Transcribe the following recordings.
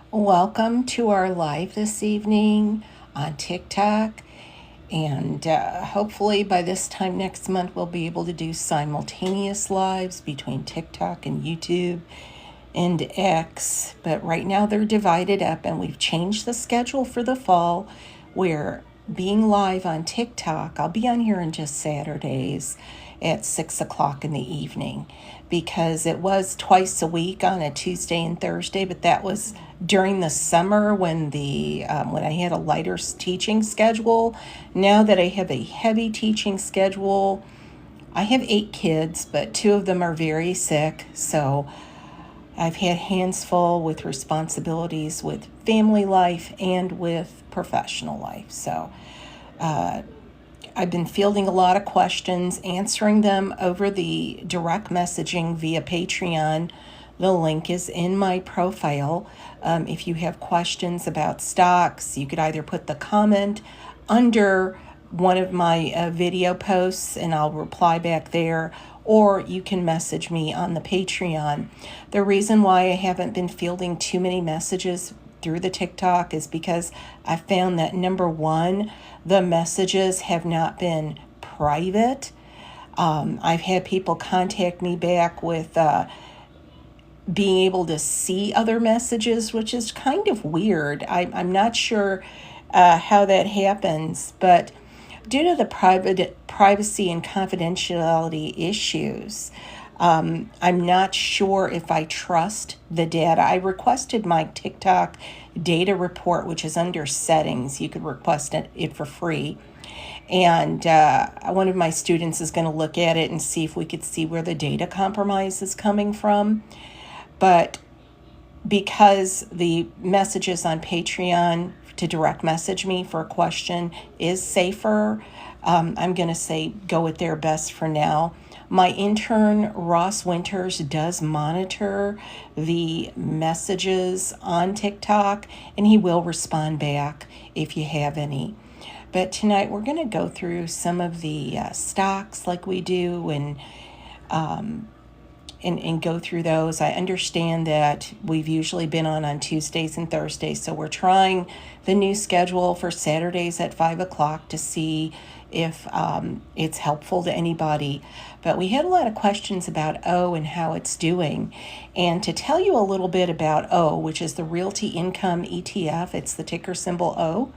Welcome to our live this evening on TikTok. And hopefully by this time next month, we'll be able to do simultaneous lives between TikTok and YouTube and X. But right now they're divided up, and we've changed the schedule for the fall where being live on TikTok, I'll be on here on just Saturdays at 6 o'clock in the evening, because it was twice a week on a Tuesday and Thursday, but that was during the summer when when I had a lighter teaching schedule. Now that I have a heavy teaching schedule, I have 8 kids, but 2 of them are very sick, so I've had hands full with responsibilities with family life and with professional life. So I've been fielding a lot of questions, answering them over the direct messaging via Patreon. The link is in my profile. If you have questions about stocks, you could either put the comment under one of my video posts and I'll reply back there, or you can message me on the Patreon. The reason why I haven't been fielding too many messages through the TikTok is because I found that, number one, the messages have not been private. I've had people contact me back with being able to see other messages, which is kind of weird. I'm not sure how that happens, but due to the privacy and confidentiality issues, I'm not sure if I trust the data. I requested my TikTok data report, which is under settings. You could request it for free. And one of my students is going to look at it and see if we could see where the data compromise is coming from. But because the messages on Patreon to direct message me for a question is safer, I'm going to say go with their best for now. My intern, Ross Winters, does monitor the messages on TikTok, and he will respond back if you have any. But tonight we're going to go through some of the stocks like we do and go through those. I understand that we've usually been on Tuesdays and Thursdays, so we're trying the new schedule for Saturdays at 5 o'clock to see if it's helpful to anybody. But we had a lot of questions about O and how it's doing. And to tell you a little bit about O, which is the Realty Income ETF, it's the ticker symbol O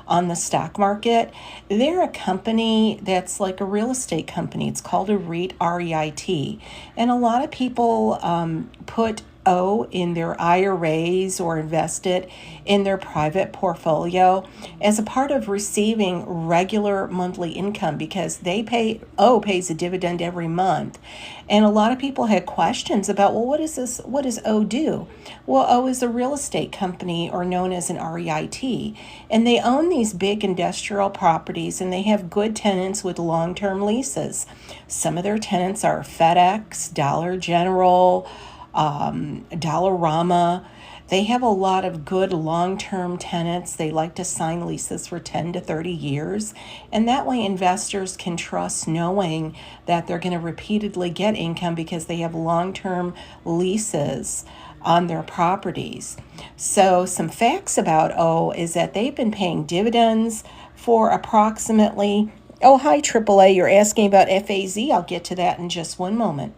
on the stock market. They're a company that's like a real estate company. It's called a REIT, REIT. And a lot of people put O in their IRAs or invest it in their private portfolio as a part of receiving regular monthly income, because O pays a dividend every month. And a lot of people had questions about, well, what does O do? Well, O is a real estate company, or known as an REIT, and they own these big industrial properties, and they have good tenants with long-term leases. Some of their tenants are FedEx, Dollar General, Dollarama. They have a lot of good long-term tenants. They like to sign leases for 10 to 30 years. And that way investors can trust knowing that they're going to repeatedly get income because they have long-term leases on their properties. So some facts about O is that they've been paying dividends for approximately, oh, hi, AAA, you're asking about FAZ. I'll get to that in just one moment.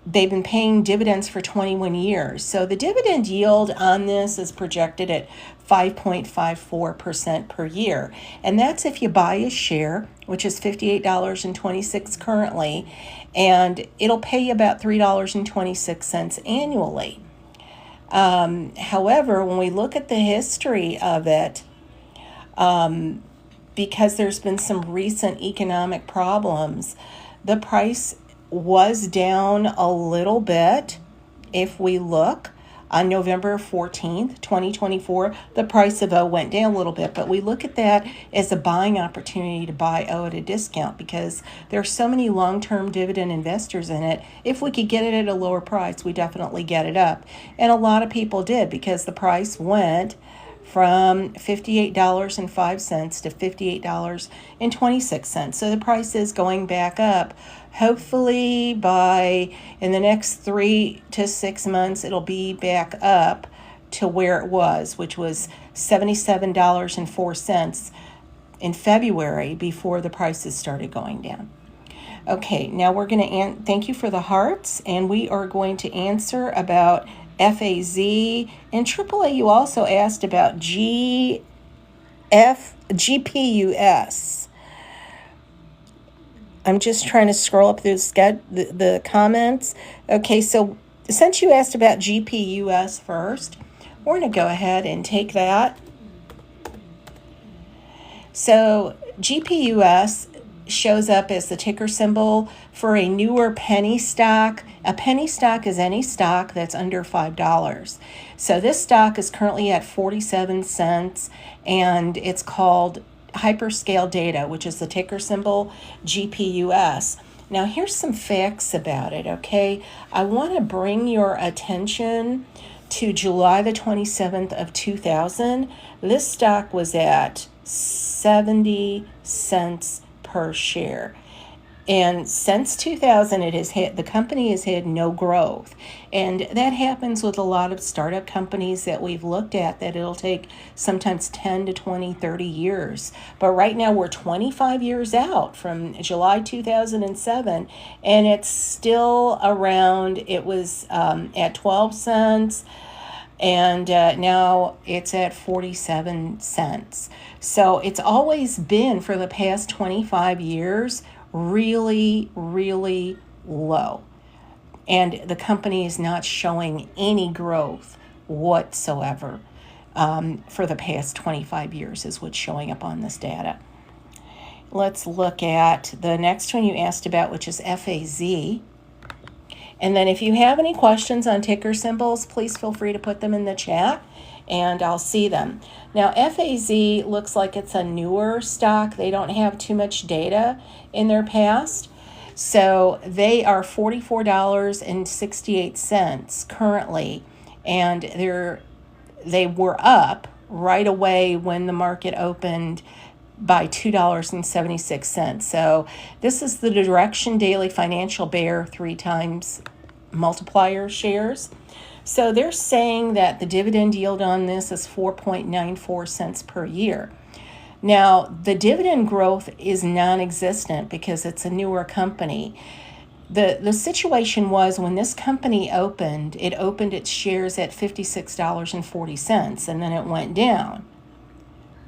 They've been paying dividends for 21 years. So the dividend yield on this is projected at 5.54% per year. And that's if you buy a share, which is $58.26 currently, and it'll pay you about $3.26 annually. However, when we look at the history of it, because there's been some recent economic problems, the price was down a little bit. If we look on November 14th, 2024, the price of O went down a little bit, but we look at that as a buying opportunity to buy O at a discount because there are so many long-term dividend investors in it. If we could get it at a lower price, we definitely get it up. And a lot of people did, because the price went from $58.05 to $58.26. So the price is going back up Hopefully in the next 3 to 6 months, it'll be back up to where it was, which was $77.04 in February before the prices started going down. Okay, now we're going to thank you for the hearts, and we are going to answer about FAZ. And AAA, you also asked about GPUS. I'm just trying to scroll up through the comments. Okay, so since you asked about GPUS first, we're going to go ahead and take that. So GPUS shows up as the ticker symbol for a newer penny stock. A penny stock is any stock that's under $5. So this stock is currently at 47 cents, and it's called Hyperscale Data, which is the ticker symbol GPUS. Now here's some facts about it, okay? I want to bring your attention to July the 27th of 2000. This stock was at 70 cents per share. And since 2000, the company has had no growth. And that happens with a lot of startup companies that we've looked at, that it'll take sometimes 10 to 20, 30 years. But right now we're 25 years out from July 2007, and it's still around. It was at 12 cents. And now it's at 47 cents. So it's always been, for the past 25 years, really, really low. And the company is not showing any growth whatsoever for the past 25 years is what's showing up on this data. Let's look at the next one you asked about, which is FAZ. And then if you have any questions on ticker symbols, please feel free to put them in the chat and I'll see them. Now, FAZ looks like it's a newer stock. They don't have too much data in their past. So they are $44.68 currently, and they were up right away when the market opened by $2.76. So this is the Direction Daily Financial Bear 3 times multiplier shares. So they're saying that the dividend yield on this is 4.94 cents per year. Now, the dividend growth is non-existent because it's a newer company. The situation was, when this company opened, it opened its shares at $56.40, and then it went down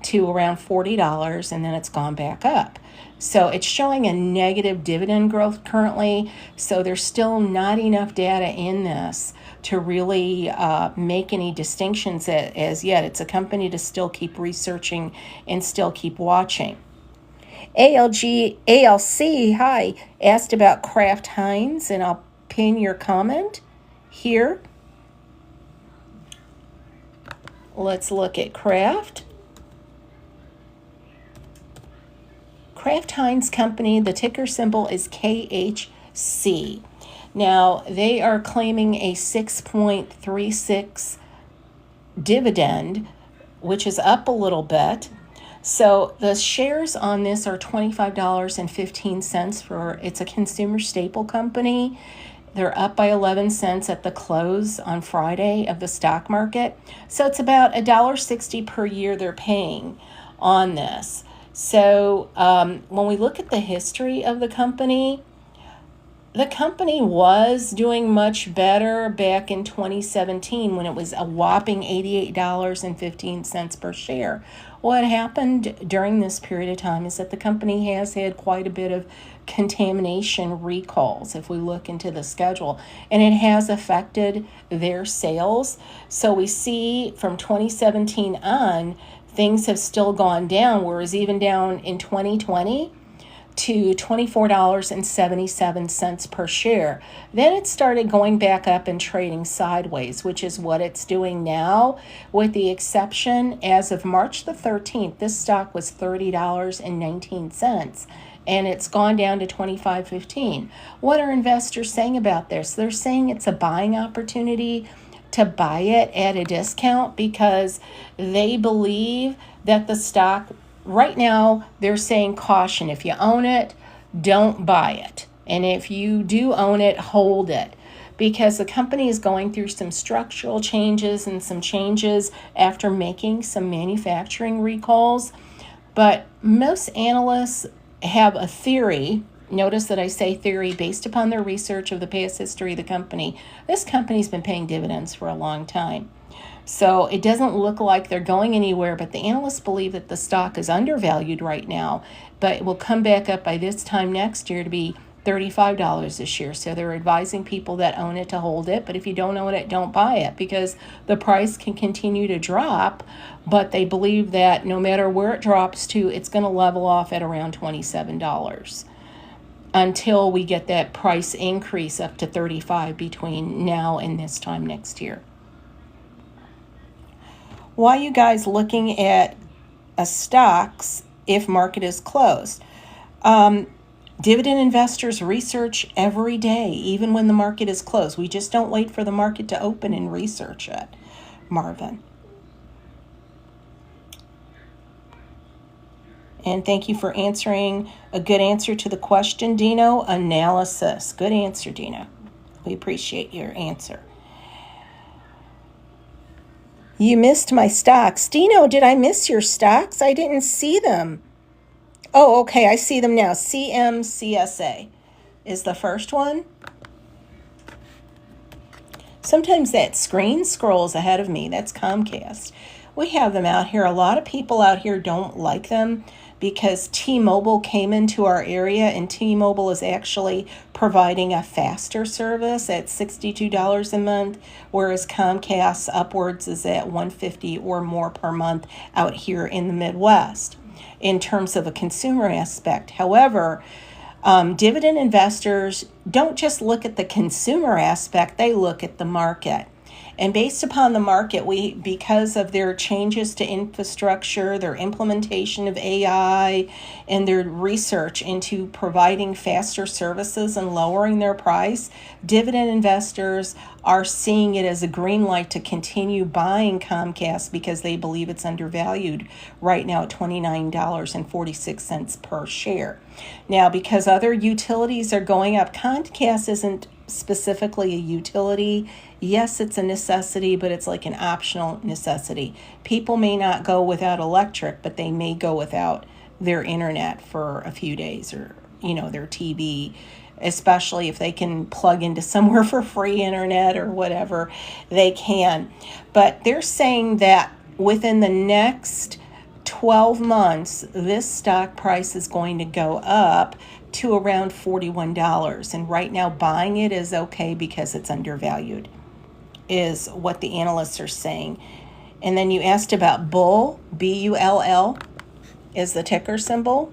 to around $40, and then it's gone back up. So it's showing a negative dividend growth currently. So there's still not enough data in this to really make any distinctions as yet. It's a company to still keep researching and still keep watching. ALC, hi, asked about Kraft Heinz, and I'll pin your comment here. Let's look at Kraft. Kraft Heinz Company, the ticker symbol is KHC. Now, they are claiming a 6.36 dividend, which is up a little bit. So the shares on this are $25.15 for, it's a consumer staple company. They're up by 11 cents at the close on Friday of the stock market. So it's about $1.60 per year they're paying on this. So when we look at the history of the company was doing much better back in 2017 when it was a whopping $88.15 per share. What happened during this period of time is that the company has had quite a bit of contamination recalls, if we look into the schedule, and it has affected their sales. So we see from 2017 on, things have still gone down, whereas even down in 2020 to $24.77 per share. Then it started going back up and trading sideways, which is what it's doing now, with the exception, as of March the 13th, this stock was $30.19. And it's gone down to $25.15. What are investors saying about this? They're saying it's a buying opportunity to buy it at a discount because they believe that the stock, right now, they're saying caution. If you own it, don't buy it. And if you do own it, hold it, because the company is going through some structural changes and some changes after making some manufacturing recalls. But most analysts have a theory. Notice that I say theory based upon their research of the past history of the company. This company's been paying dividends for a long time. So it doesn't look like they're going anywhere, but the analysts believe that the stock is undervalued right now, but it will come back up by this time next year to be $35 this year. So they're advising people that own it to hold it, but if you don't own it, don't buy it, because the price can continue to drop, but they believe that no matter where it drops to, it's going to level off at around $27 until we get that price increase up to 35 between now and this time next year. Why are you guys looking at stocks if market is closed? Dividend investors research every day, even when the market is closed. We just don't wait for the market to open and research it, Marvin. And thank you for answering a good answer to the question, Dino. Analysis. Good answer, Dino. We appreciate your answer. You missed my stocks. Dino, did I miss your stocks? I didn't see them. Oh, okay, I see them now. CMCSA is the first one. Sometimes that screen scrolls ahead of me. That's Comcast. We have them out here. A lot of people out here don't like them because T-Mobile came into our area, and T-Mobile is actually providing a faster service at $62 a month, whereas Comcast upwards is at $150 or more per month out here in the Midwest in terms of a consumer aspect. However, dividend investors don't just look at the consumer aspect, they look at the market. And based upon the market, because of their changes to infrastructure, their implementation of AI, and their research into providing faster services and lowering their price, dividend investors are seeing it as a green light to continue buying Comcast because they believe it's undervalued right now at $29.46 per share. Now, because other utilities are going up, Comcast isn't specifically a utility. Yes, it's a necessity, but it's like an optional necessity. People may not go without electric, but they may go without their internet for a few days, or their TV, especially if they can plug into somewhere for free internet or whatever they can. But they're saying that within the next 12 months, this stock price is going to go up to around $41. And right now, buying it is okay because it's undervalued, is what the analysts are saying. And then you asked about Bull, Bull is the ticker symbol.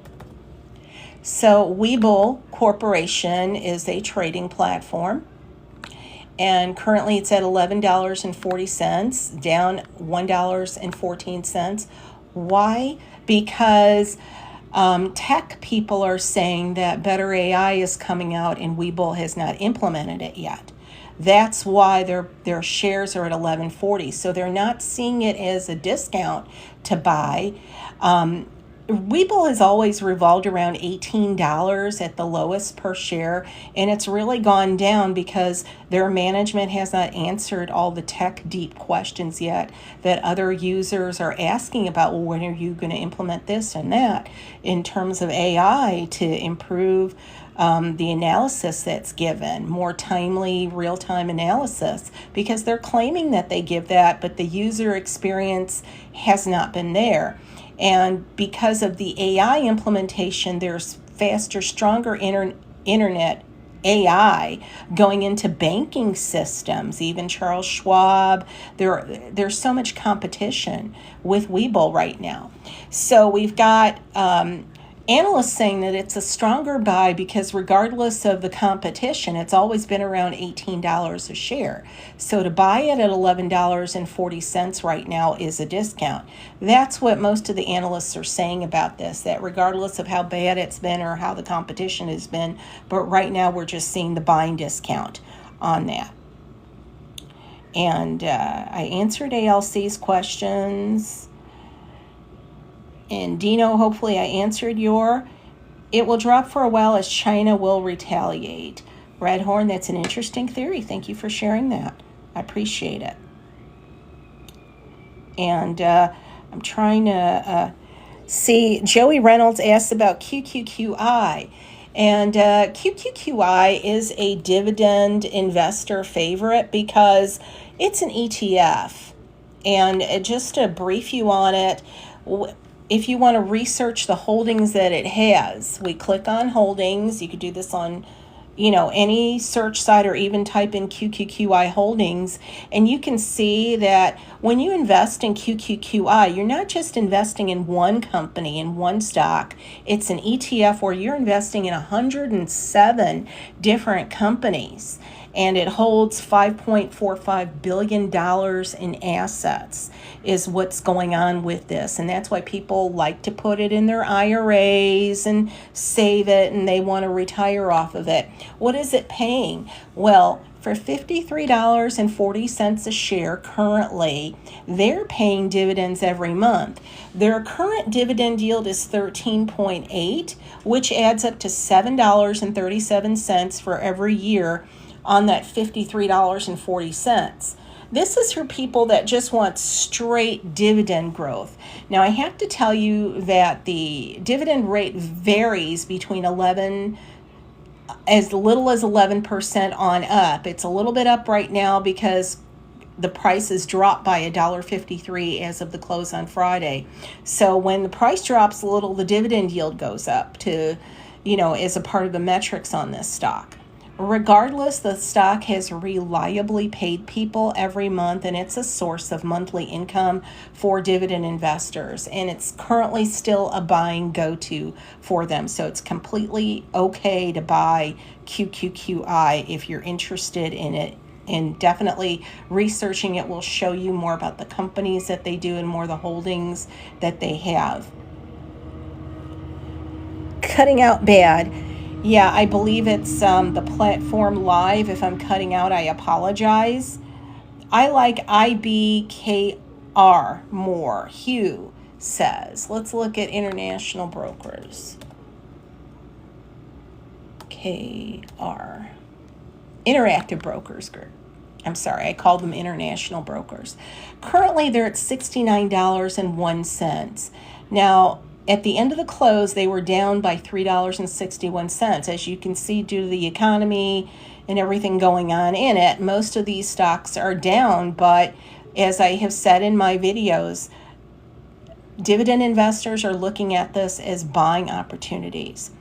So Webull Corporation is a trading platform, and currently it's at $11.40, down $1.14. Why? Because tech people are saying that better AI is coming out and Webull has not implemented it yet. That's why their shares are at $11.40. So they're not seeing it as a discount to buy. Webull has always revolved around $18 at the lowest per share, and it's really gone down because their management has not answered all the tech deep questions yet that other users are asking about. Well, when are you going to implement this and that in terms of AI to improve the analysis that's given, more timely, real-time analysis, because they're claiming that they give that, but the user experience has not been there. And because of the AI implementation, there's faster, stronger internet AI going into banking systems, even Charles Schwab. There's so much competition with Webull right now. So we've got analysts saying that it's a stronger buy because regardless of the competition, it's always been around $18 a share. So to buy it at $11.40 right now is a discount. That's what most of the analysts are saying about this, that regardless of how bad it's been or how the competition has been, but right now we're just seeing the buying discount on that. And I answered ALC's questions. And Dino, hopefully I answered your It will drop for a while as China will retaliate. Redhorn, that's an interesting theory. Thank you for sharing that. I appreciate it. And I'm trying to see, Joey Reynolds asked about QQQI. And QQQI is a dividend investor favorite because it's an ETF. And just to brief you on it, if you want to research the holdings that it has, we click on holdings. You could do this on any search site, or even type in QQQI holdings, and you can see that when you invest in QQQI, you're not just investing in one company, in one stock. It's an ETF where you're investing in 107 different companies, and it holds $5.45 billion in assets is what's going on with this. And that's why people like to put it in their IRAs and save it, and they want to retire off of it. What is it paying? Well, for $53.40 a share currently, they're paying dividends every month. Their current dividend yield is 13.8, which adds up to $7.37 for every year on that $53.40. This is for people that just want straight dividend growth. Now, I have to tell you that the dividend rate varies between as little as 11% on up. It's a little bit up right now because the price has dropped by $1.53 as of the close on Friday. So when the price drops a little, the dividend yield goes up to, as a part of the metrics on this stock. Regardless, the stock has reliably paid people every month, and it's a source of monthly income for dividend investors. And it's currently still a buying go-to for them. So it's completely okay to buy QQQI if you're interested in it. And definitely researching it will show you more about the companies that they do and more the holdings that they have. Cutting out bad. Yeah, I believe it's the platform live. If I'm cutting out, I apologize. I like IBKR more, Hugh says. Let's look at international brokers. KR. Interactive Brokers Group. I'm sorry, I called them international brokers. Currently, they're at $69.01. Now, at the end of the close, they were down by $3.61. As you can see, due to the economy and everything going on in it, most of these stocks are down. But as I have said in my videos, dividend investors are looking at this as buying opportunities.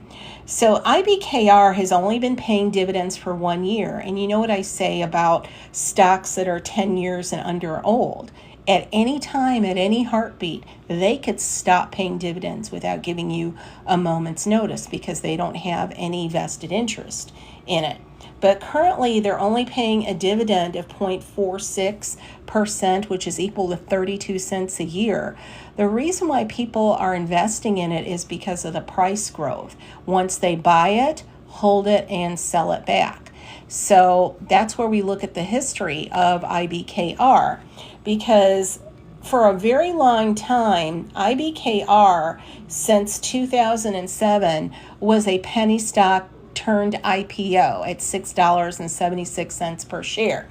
So IBKR has only been paying dividends for 1 year. And you know what I say about stocks that are 10 years and under old. At any time, at any heartbeat, they could stop paying dividends without giving you a moment's notice because they don't have any vested interest in it. But currently, they're only paying a dividend of 0.46%, which is equal to 32 cents a year. The reason why people are investing in it is because of the price growth. Once they buy it, hold it, and sell it back. So that's where we look at the history of IBKR. Because for a very long time, IBKR, since 2007, was a penny stock turned IPO at $6.76 per share.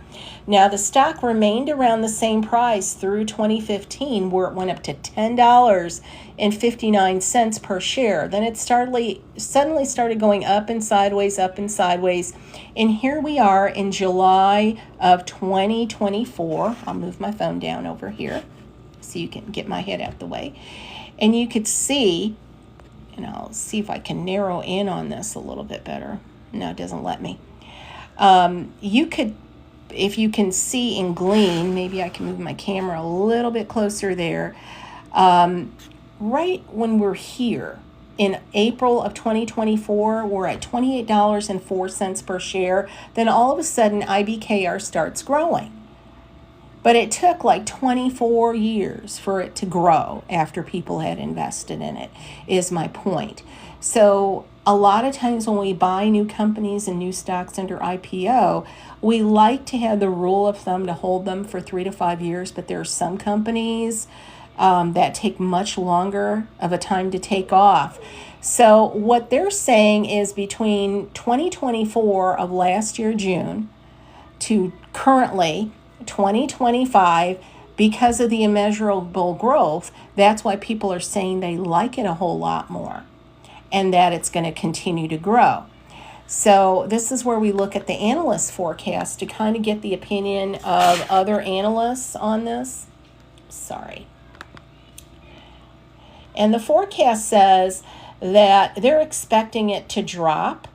Now, the stock remained around the same price through 2015, where it went up to $10.59 per share. Then it suddenly started going up and sideways, And here we are in July of 2024. I'll move my phone down over here so you can get my head out the way. And you could see, and I'll see if I can narrow in on this a little bit better. No, it doesn't let me. You could, if you can see in Glean, maybe I can move my camera a little bit closer there. Right when we're here in April of 2024, we're at $28.04 per share. Then all of a sudden, IBKR starts growing. But it took like 24 years for it to grow after people had invested in it, is my point. So a lot of times when we buy new companies and new stocks under IPO, we like to have the rule of thumb to hold them for 3 to 5 years, but there are some companies that take much longer of a time to take off. So what they're saying is between 2024 of last year, June, to currently 2025, because of the immeasurable growth, that's why people are saying they like it a whole lot more and that it's going to continue to grow. So this is where we look at the analyst forecast to kind of get the opinion of other analysts on this. Sorry. And the forecast says that they're expecting it to drop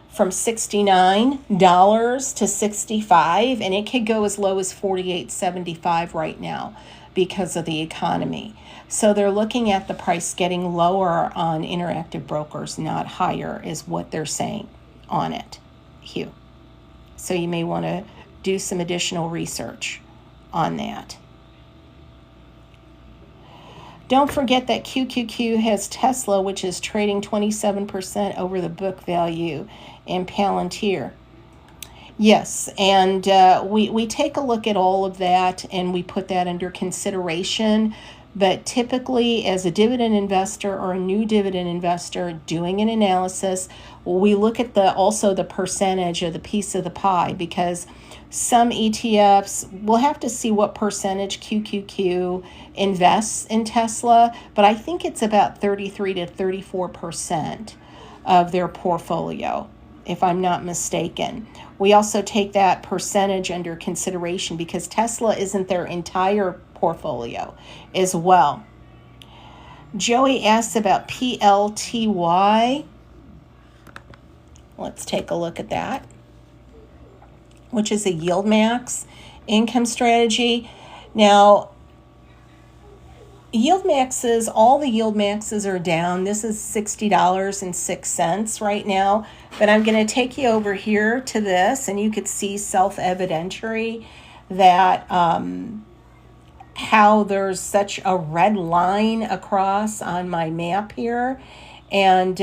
from $69 to $65, and it could go as low as $48.75 right now because of the economy. So they're looking at the price getting lower on Interactive Brokers, not higher, is what they're saying on it, Hugh. So you may want to do some additional research on that. Don't forget that QQQ has Tesla, which is trading 27% over the book value, and Palantir. Yes, and we take a look at all of that and we put that under consideration. But typically, as a dividend investor or a new dividend investor doing an analysis, we look at also the percentage of the piece of the pie, because some ETFs, we'll have to see what percentage QQQ invests in Tesla, but I think it's about 33 to 34% of their portfolio, if I'm not mistaken. We also take that percentage under consideration because Tesla isn't their entire portfolio as well. Joey asks about PLTY. Let's take a look at that, which is a yield max income strategy. Now, yield maxes, all the yield maxes are down. This is $60.06 right now, but I'm going to take you over here to this, and you could see self-evidentiary that how there's such a red line across on my map here. And,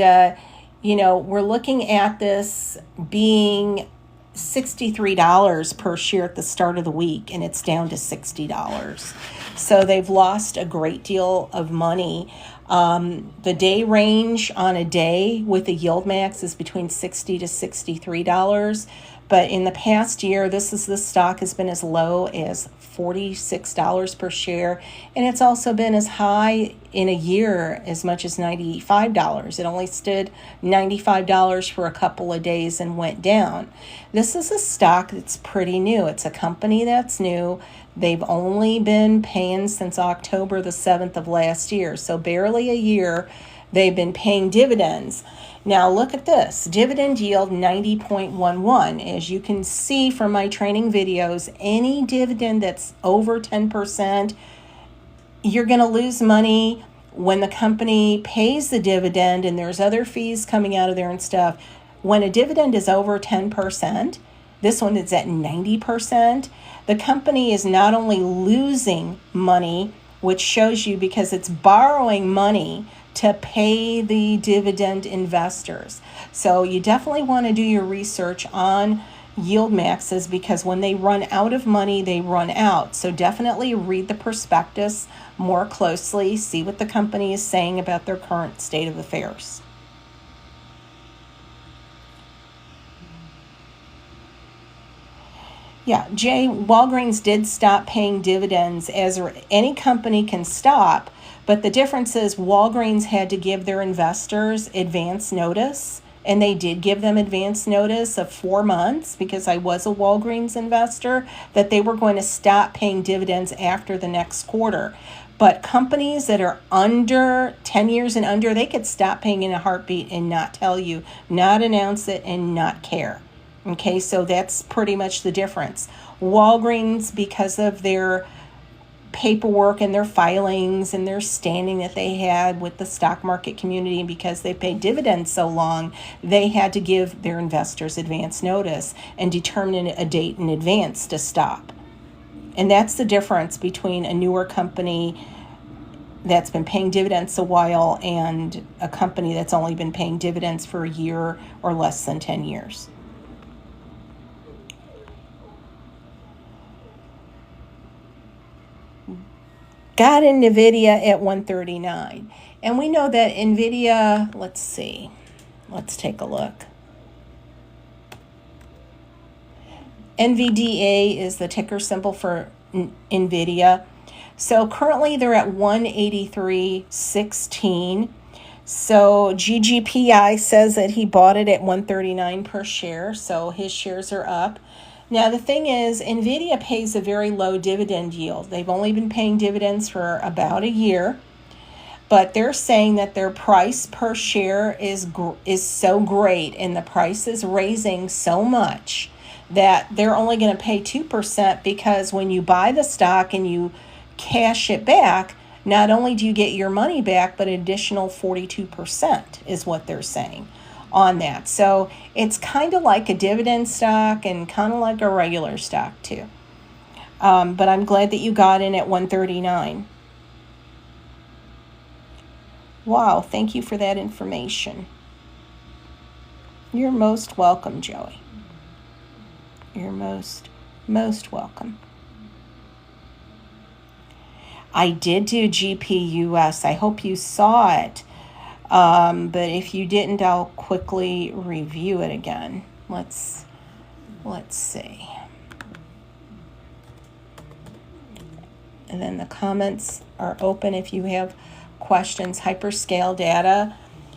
we're looking at this being $63 per share at the start of the week, and it's down to $60. So they've lost a great deal of money. The day range on a day with a yield max is between $60 to $63. But in the past year, this stock has been as low as $46 per share, and it's also been as high in a year as much as $95. It only stood $95 for a couple of days and went down. This is a stock that's pretty new. It's a company that's new. They've only been paying since October the 7th of last year, so barely a year they've been paying dividends. Now look at this, dividend yield 90.11. As you can see from my training videos, any dividend that's over 10%, you're going to lose money when the company pays the dividend and there's other fees coming out of there and stuff. When a dividend is over 10%, this one is at 90%, the company is not only losing money, which shows you because it's borrowing money to pay the dividend investors. So you definitely want to do your research on yield maxes, because when they run out of money, they run out. So definitely read the prospectus more closely, see what the company is saying about their current state of affairs. Yeah, Jay, Walgreens did stop paying dividends, as any company can stop. But the difference is Walgreens had to give their investors advance notice, and they did give them advance notice of 4 months, because I was a Walgreens investor, that they were going to stop paying dividends after the next quarter. But companies that are under 10 years and under, they could stop paying in a heartbeat and not tell you, not announce it, and not care. Okay, so that's pretty much the difference. Walgreens, because of their paperwork and their filings and their standing that they had with the stock market community, and because they paid dividends so long, they had to give their investors advance notice and determine a date in advance to stop. And that's the difference between a newer company that's been paying dividends a while and a company that's only been paying dividends for a year or less than 10 years. got in NVIDIA at 139. And we know that NVIDIA, let's see, let's take a look. NVDA is the ticker symbol for NVIDIA. So currently they're at 183.16. So GGPI says that he bought it at 139 per share, so his shares are up. Now the thing is, NVIDIA pays a very low dividend yield. They've only been paying dividends for about a year, but they're saying that their price per share is so great and the price is raising so much that they're only going to pay 2%, because when you buy the stock and you cash it back, not only do you get your money back, but an additional 42% is what they're saying on that. So it's kind of like a dividend stock and kind of like a regular stock too. But I'm glad that you got in at 139. Wow, thank you for that information. You're most welcome, Joey. You're most welcome. I did do GPUS. I hope you saw it. But if you didn't, I'll quickly review it again. Let's see. And then the comments are open if you have questions. Hyperscale data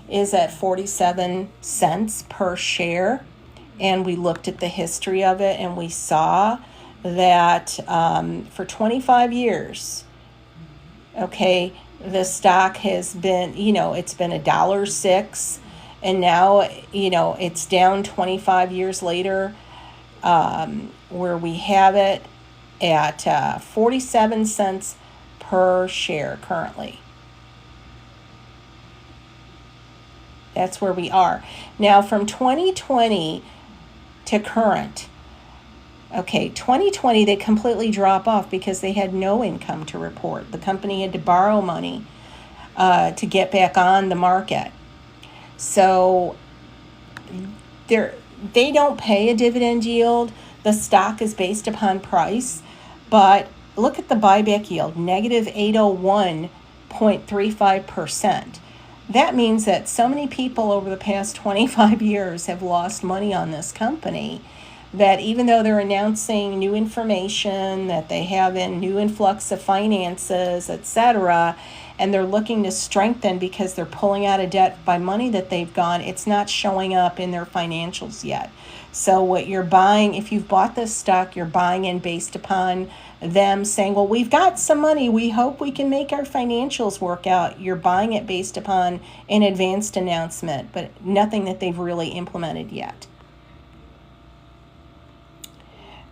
is at 47 cents per share. And we looked at the history of it, and we saw that for 25 years, okay, the stock has been, it's been $1.06, and now, it's down 25 years later, where we have it at 47 cents per share currently. That's where we are. Now, from 2020 to current, okay, 2020, they completely drop off because they had no income to report. The company had to borrow money to get back on the market. So they don't pay a dividend yield. The stock is based upon price. But look at the buyback yield, negative 801.35%. That means that so many people over the past 25 years have lost money on this company that even though they're announcing new information, that they have a new influx of finances, etc., and they're looking to strengthen because they're pulling out of debt by money that they've gone, it's not showing up in their financials yet. So what you're buying, if you've bought this stock, you're buying in based upon them saying, well, we've got some money, we hope we can make our financials work out. You're buying it based upon an advanced announcement, but nothing that they've really implemented yet.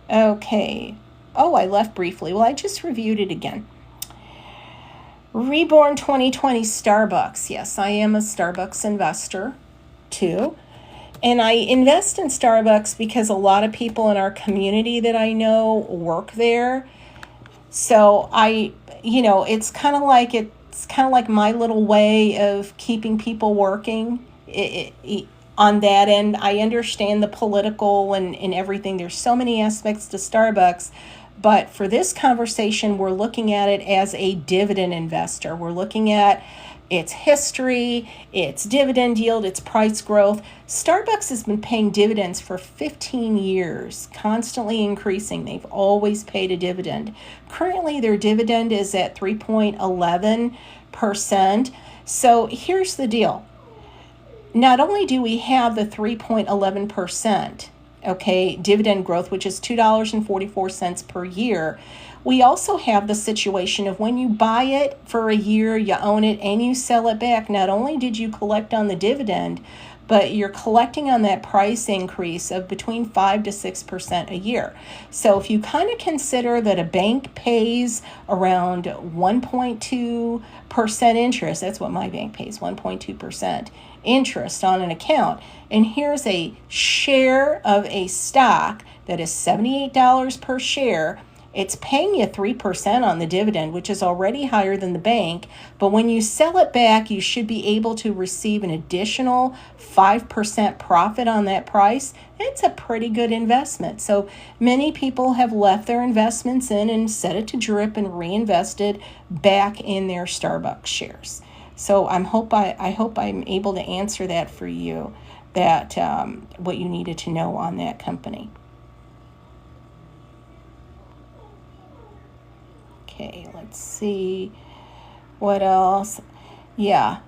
Okay. Oh, I left briefly. Well, I just reviewed it again. Reborn 2020 Starbucks. Yes, I am a Starbucks investor too. And I invest in Starbucks because a lot of people in our community that I know work there. So it's kind of like my little way of keeping people working. On that end, I understand the political and everything. There's so many aspects to Starbucks. But for this conversation, we're looking at it as a dividend investor. We're looking at its history, its dividend yield, its price growth. Starbucks has been paying dividends for 15 years, constantly increasing. They've always paid a dividend. Currently, their dividend is at 3.11%. So here's the deal. Not only do we have the 3.11%, okay, dividend growth, which is $2.44 per year, we also have the situation of when you buy it for a year, you own it, and you sell it back. Not only did you collect on the dividend, but you're collecting on that price increase of between 5 to 6% a year. So if you kind of consider that a bank pays around 1.2% interest, that's what my bank pays, 1.2% interest on an account, and here's a share of a stock that is $78 per share, It's paying you 3% on the dividend, which is already higher than the bank. But when you sell it back, you should be able to receive an additional 5% profit on that price. It's a pretty good investment. So many people have left their investments in and set it to drip and reinvested back in their Starbucks shares. So I hope I'm able to answer that for you, that what you needed to know on that company. Okay, let's see what else. Yeah,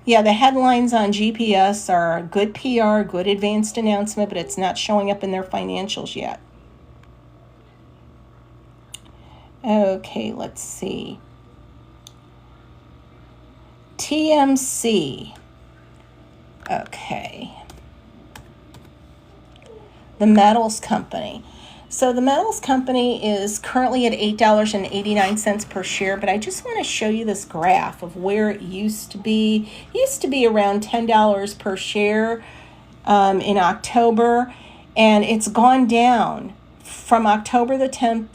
the headlines on GPS are good PR, good advanced announcement, but it's not showing up in their financials yet. Okay, let's see. TMC. Okay. The metals company. So the metals company is currently at $8.89 per share, but I just want to show you this graph of where it used to be. It used to be around $10 per share in October, and it's gone down from October the 10th.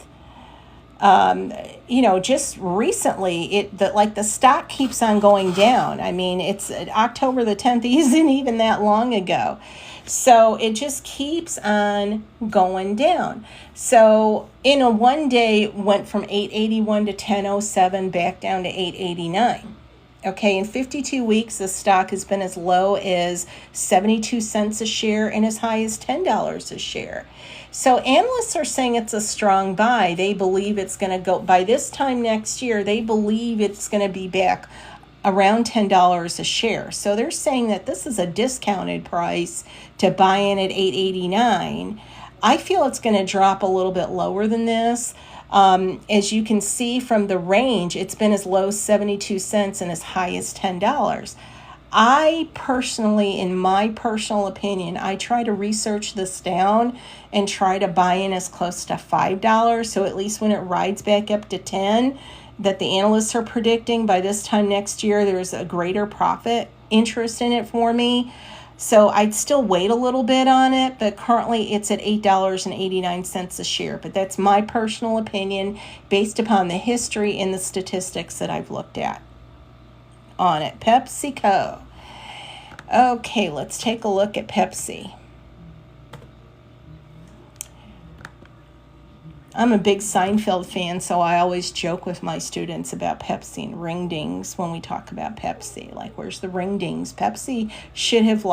Just recently, the stock keeps on going down. I mean, it's October the 10th isn't even that long ago. So it just keeps on going down. So in a one day, it went from 881 to 1007 back down to 889. Okay, in 52 weeks, the stock has been as low as 72 cents a share and as high as $10 a share. So analysts are saying it's a strong buy. They believe it's going to go, by this time next year, they believe it's going to be back around $10 a share. So they're saying that this is a discounted price to buy in at $8.89. I feel it's going to drop a little bit lower than this. As you can see from the range, it's been as low as 72 cents and as high as $10. I personally, in my personal opinion, I try to research this down and try to buy in as close to $5. So at least when it rides back up to 10, that the analysts are predicting by this time next year, there's a greater profit interest in it for me. So I'd still wait a little bit on it, but currently it's at $8.89 a share. But that's my personal opinion based upon the history and the statistics that I've looked at on it. PepsiCo. Okay, let's take a look at Pepsi. I'm a big Seinfeld fan, so I always joke with my students about Pepsi and ring dings when we talk about Pepsi. Like, where's the ring dings? Pepsi should have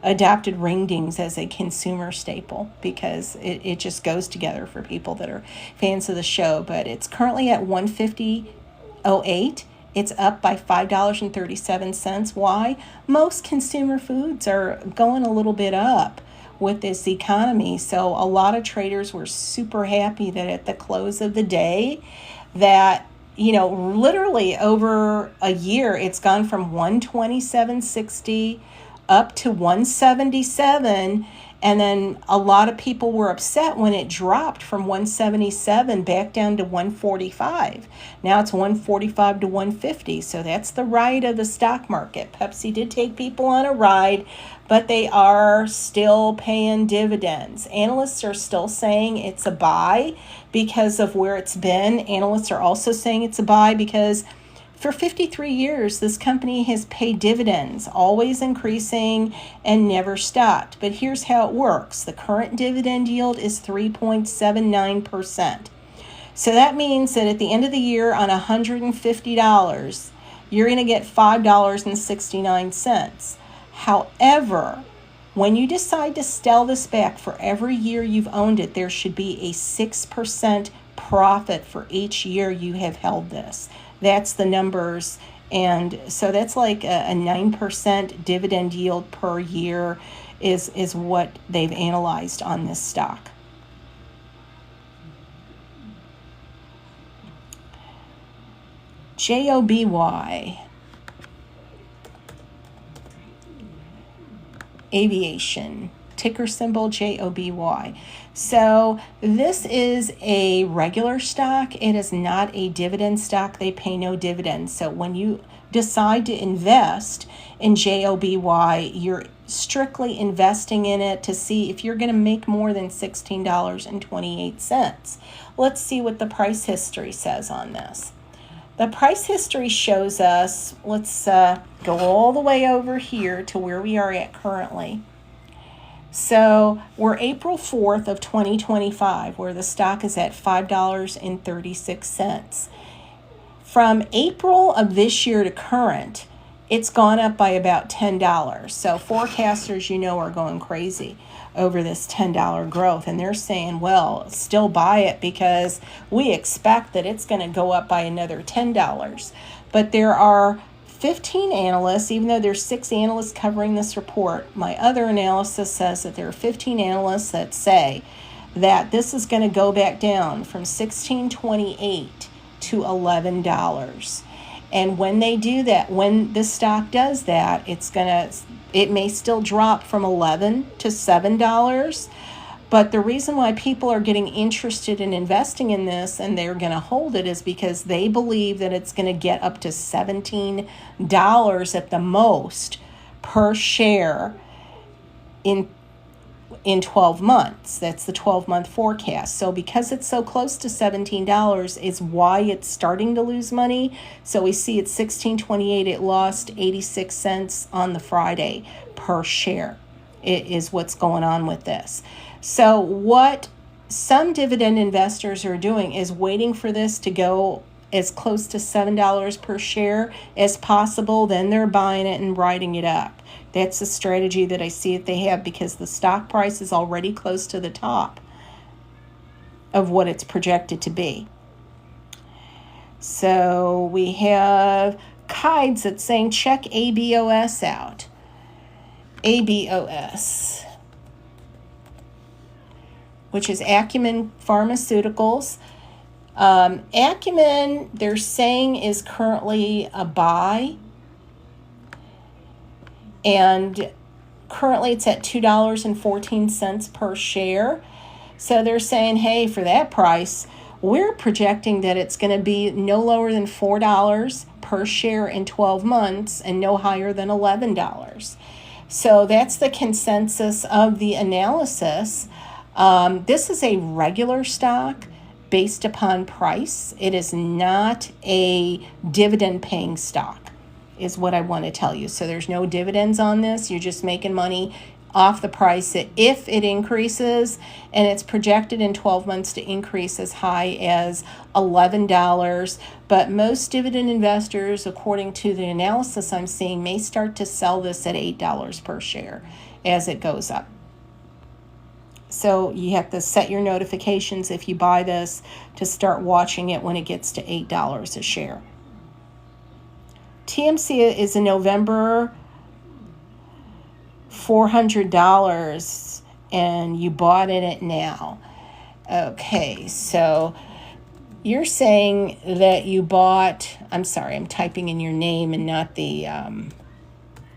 adopted ring dings as a consumer staple because it just goes together for people that are fans of the show. But it's currently at $150.08. It's up by $5.37. Why? Most consumer foods are going a little bit up with this economy. So a lot of traders were super happy that at the close of the day that, literally over a year, it's gone from 127.60 up to 177. And then a lot of people were upset when it dropped from 177 back down to 145. Now it's 145 to 150. So that's the ride of the stock market. Pepsi did take people on a ride, but they are still paying dividends. Analysts are still saying it's a buy because of where it's been. Analysts are also saying it's a buy because for 53 years, this company has paid dividends, always increasing and never stopped. But here's how it works. The current dividend yield is 3.79%. So that means that at the end of the year on $150, you're going to get $5.69. However, when you decide to sell this back for every year you've owned it, there should be a 6% profit for each year you have held this. That's the numbers. And so that's like a 9% dividend yield per year is what they've analyzed on this stock. JOBY. Aviation. Ticker symbol JOBY. So this is a regular stock. It is not a dividend stock. They pay no dividends. So when you decide to invest in JOBY, you're strictly investing in it to see if you're going to make more than $16.28. Let's see what the price history says on this. The price history shows us, let's go all the way over here to where we are at currently. So we're April 4th of 2025, where the stock is at $5.36. From April of this year to current, it's gone up by about $10. So forecasters, are going crazy over this $10 growth. And they're saying, well, still buy it because we expect that it's going to go up by another $10. But there are 15 analysts, even though there's 6 analysts covering this report. My other analysis says that there are 15 analysts that say that this is going to go back down from $16.28 to $11. And when they do that, when the stock does that, it may still drop from $11 to $7. But the reason why people are getting interested in investing in this and they're going to hold it is because they believe that it's going to get up to $17 at the most per share in 12 months. That's the 12-month forecast. So because it's so close to $17 is why it's starting to lose money. So we see at $16.28, it lost 86 cents on the Friday per share. It is what's going on with this. So what some dividend investors are doing is waiting for this to go as close to $7 per share as possible. Then they're buying it and writing it up. That's the strategy that I see that they have because the stock price is already close to the top of what it's projected to be. So we have Kides that's saying check ABOS out. ABOS, which is Acumen Pharmaceuticals. Acumen, they're saying, is currently a buy. And currently it's at $2.14 per share. So they're saying, hey, for that price, we're projecting that it's going to be no lower than $4 per share in 12 months and no higher than $11. So that's the consensus of the analysis. This is a regular stock based upon price. It is not a dividend paying stock, is what I want to tell you. So there's no dividends on this. You're just making money off the price if it increases, and it's projected in 12 months to increase as high as $11. But most dividend investors, according to the analysis I'm seeing, may start to sell this at $8 per share as it goes up. So you have to set your notifications if you buy this to start watching it when it gets to $8 a share. TMC is in November, $400, and you bought in it now. Okay, so you're saying that you bought, I'm sorry, I'm typing in your name and not the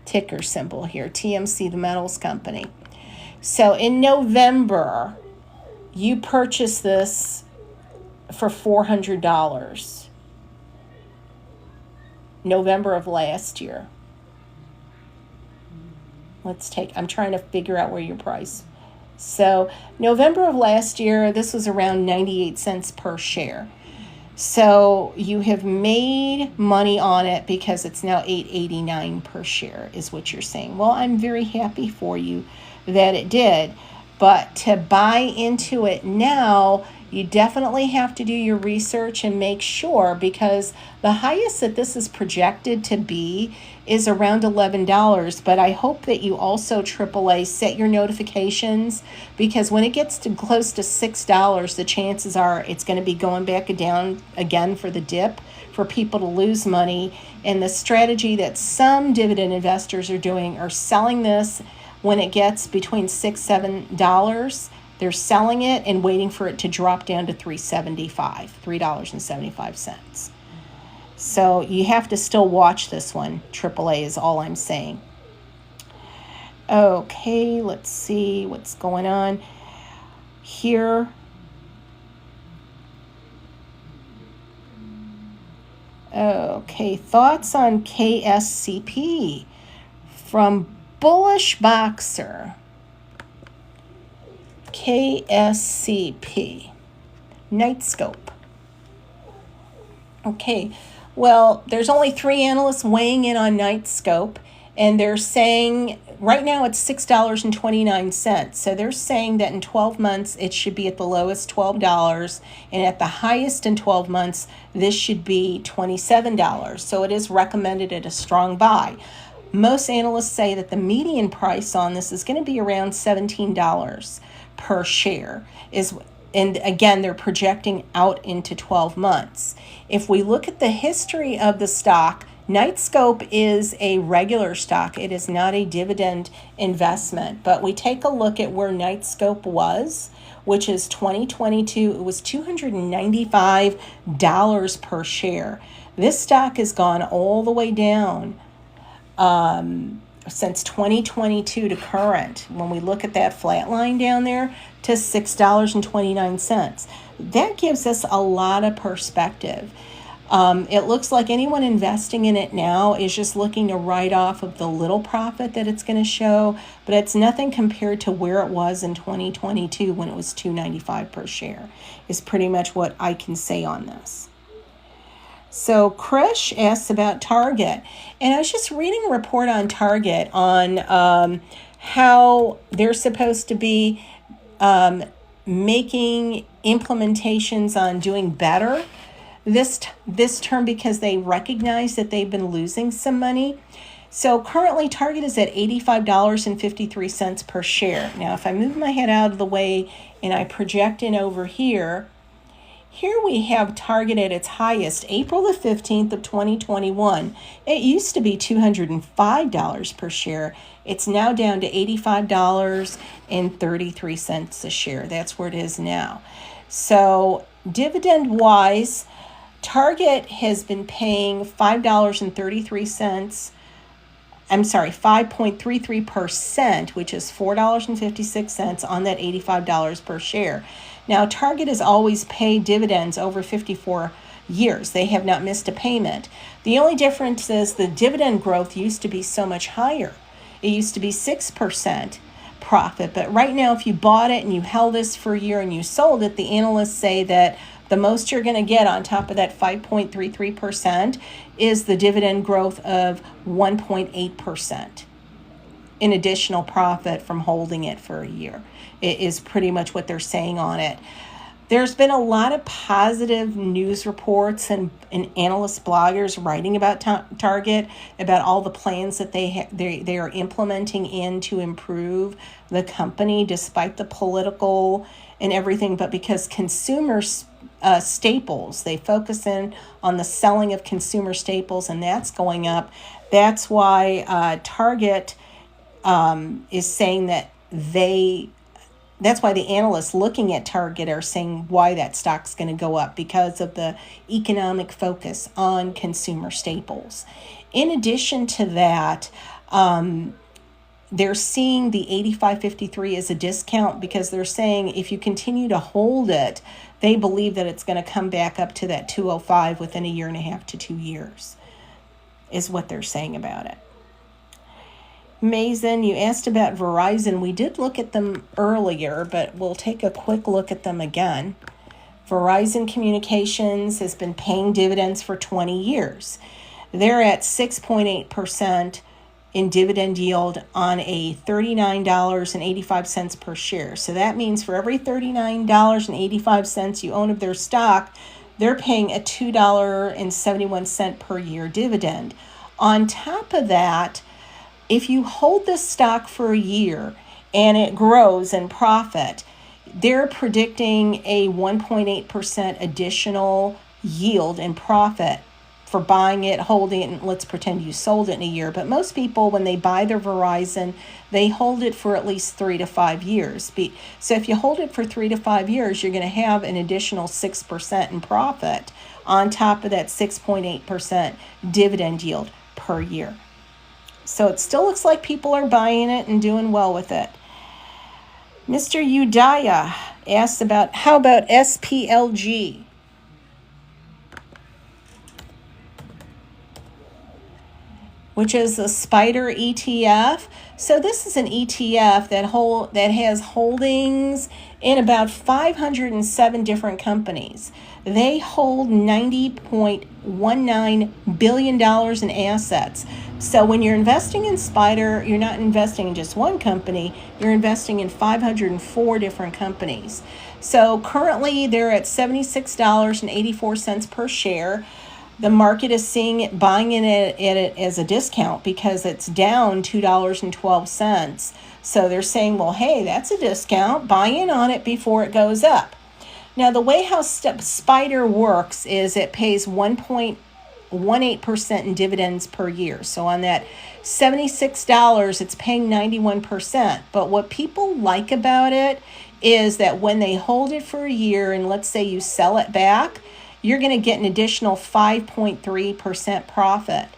ticker symbol here, TMC, the metals company. So in November, you purchased this for $400. November of last year. I'm trying to figure out where your price. So November of last year, this was around 98 cents per share. So you have made money on it because it's now $8.89 per share is what you're saying. Well, I'm very happy for you that it did. But to buy into it now, you definitely have to do your research and make sure, because the highest that this is projected to be is around $11. But I hope that you also, AAA, set your notifications, because when it gets to close to $6, the chances are it's going to be going back down again for the dip, for people to lose money. And the strategy that some dividend investors are doing are selling this when it gets between $6-7. They're selling it and waiting for it to drop down to $3.75. So you have to still watch this one. AAA is all I'm saying. Okay, let's see what's going on here. Okay, thoughts on KSCP from Bullish Boxer, KSCP, Nightscope. Okay, well, there's only 3 analysts weighing in on Nightscope, and they're saying right now it's $6.29. So they're saying that in 12 months it should be at the lowest $12, and at the highest in 12 months this should be $27. So it is recommended at a strong buy. Most analysts say that the median price on this is going to be around $17 per share. And again, they're projecting out into 12 months. If we look at the history of the stock, Nightscope is a regular stock. It is not a dividend investment. But we take a look at where Nightscope was, which is 2022. It was $295 per share. This stock has gone all the way down since 2022 to current. When we look at that flat line down there to $6.29, that gives us a lot of perspective. It looks like anyone investing in it now is just looking to write off of the little profit that it's going to show, but it's nothing compared to where it was in 2022 when it was $2.95 per share, is pretty much what I can say on this. So Krish asks about Target, and I was just reading a report on Target on how they're supposed to be making implementations on doing better this term because they recognize that they've been losing some money. So currently Target is at $85.53 per share. Now if I move my head out of the way and I project in over here we have Target at its highest, April the 15th of 2021. It used to be $205 per share. It's now down to $85.33 a share. That's where it is now. So dividend-wise, Target has been paying $5.33%, which is $4.56 on that $85 per share. Now, Target has always paid dividends over 54 years. They have not missed a payment. The only difference is the dividend growth used to be so much higher. It used to be 6% profit, but right now if you bought it and you held this for a year and you sold it, the analysts say that the most you're going to get on top of that 5.33% is the dividend growth of 1.8% in additional profit from holding it for a year. It is pretty much what they're saying on it. There's been a lot of positive news reports and analyst bloggers writing about Target, about all the plans that they are implementing in to improve the company despite the political and everything, but because consumer staples, they focus in on the selling of consumer staples, and that's going up. That's why Target is saying that that's why the analysts looking at Target are saying why that stock's going to go up, because of the economic focus on consumer staples. In addition to that, they're seeing the 85.53 as a discount because they're saying if you continue to hold it, they believe that it's going to come back up to that 205 within a year and a half to 2 years, is what they're saying about it. Mason, you asked about Verizon. We did look at them earlier, but we'll take a quick look at them again. Verizon Communications has been paying dividends for 20 years. They're at 6.8% in dividend yield on a $39.85 per share. So that means for every $39.85 you own of their stock, they're paying a $2.71 per year dividend. On top of that, if you hold this stock for a year and it grows in profit, they're predicting a 1.8% additional yield in profit for buying it, holding it, and let's pretend you sold it in a year. But most people, when they buy their Verizon, they hold it for at least 3 to 5 years. So if you hold it for 3 to 5 years, you're going to have an additional 6% in profit on top of that 6.8% dividend yield per year. So it still looks like people are buying it and doing well with it. Mr. Udaya asks about, how about SPLG? which is the Spider ETF. So this is an ETF that has holdings in about 507 different companies. They hold $90.19 billion in assets. So when you're investing in Spider, you're not investing in just one company, you're investing in 504 different companies. So currently they're at $76.84 per share. The market is buying it as a discount because it's down $2.12. So they're saying, well, hey, that's a discount. Buy in on it before it goes up. Now, the way how Spider works is it pays 1.18% in dividends per year. So on that $76, it's paying 91%. But what people like about it is that when they hold it for a year and let's say you sell it back, you're going to get an additional 5.3% profit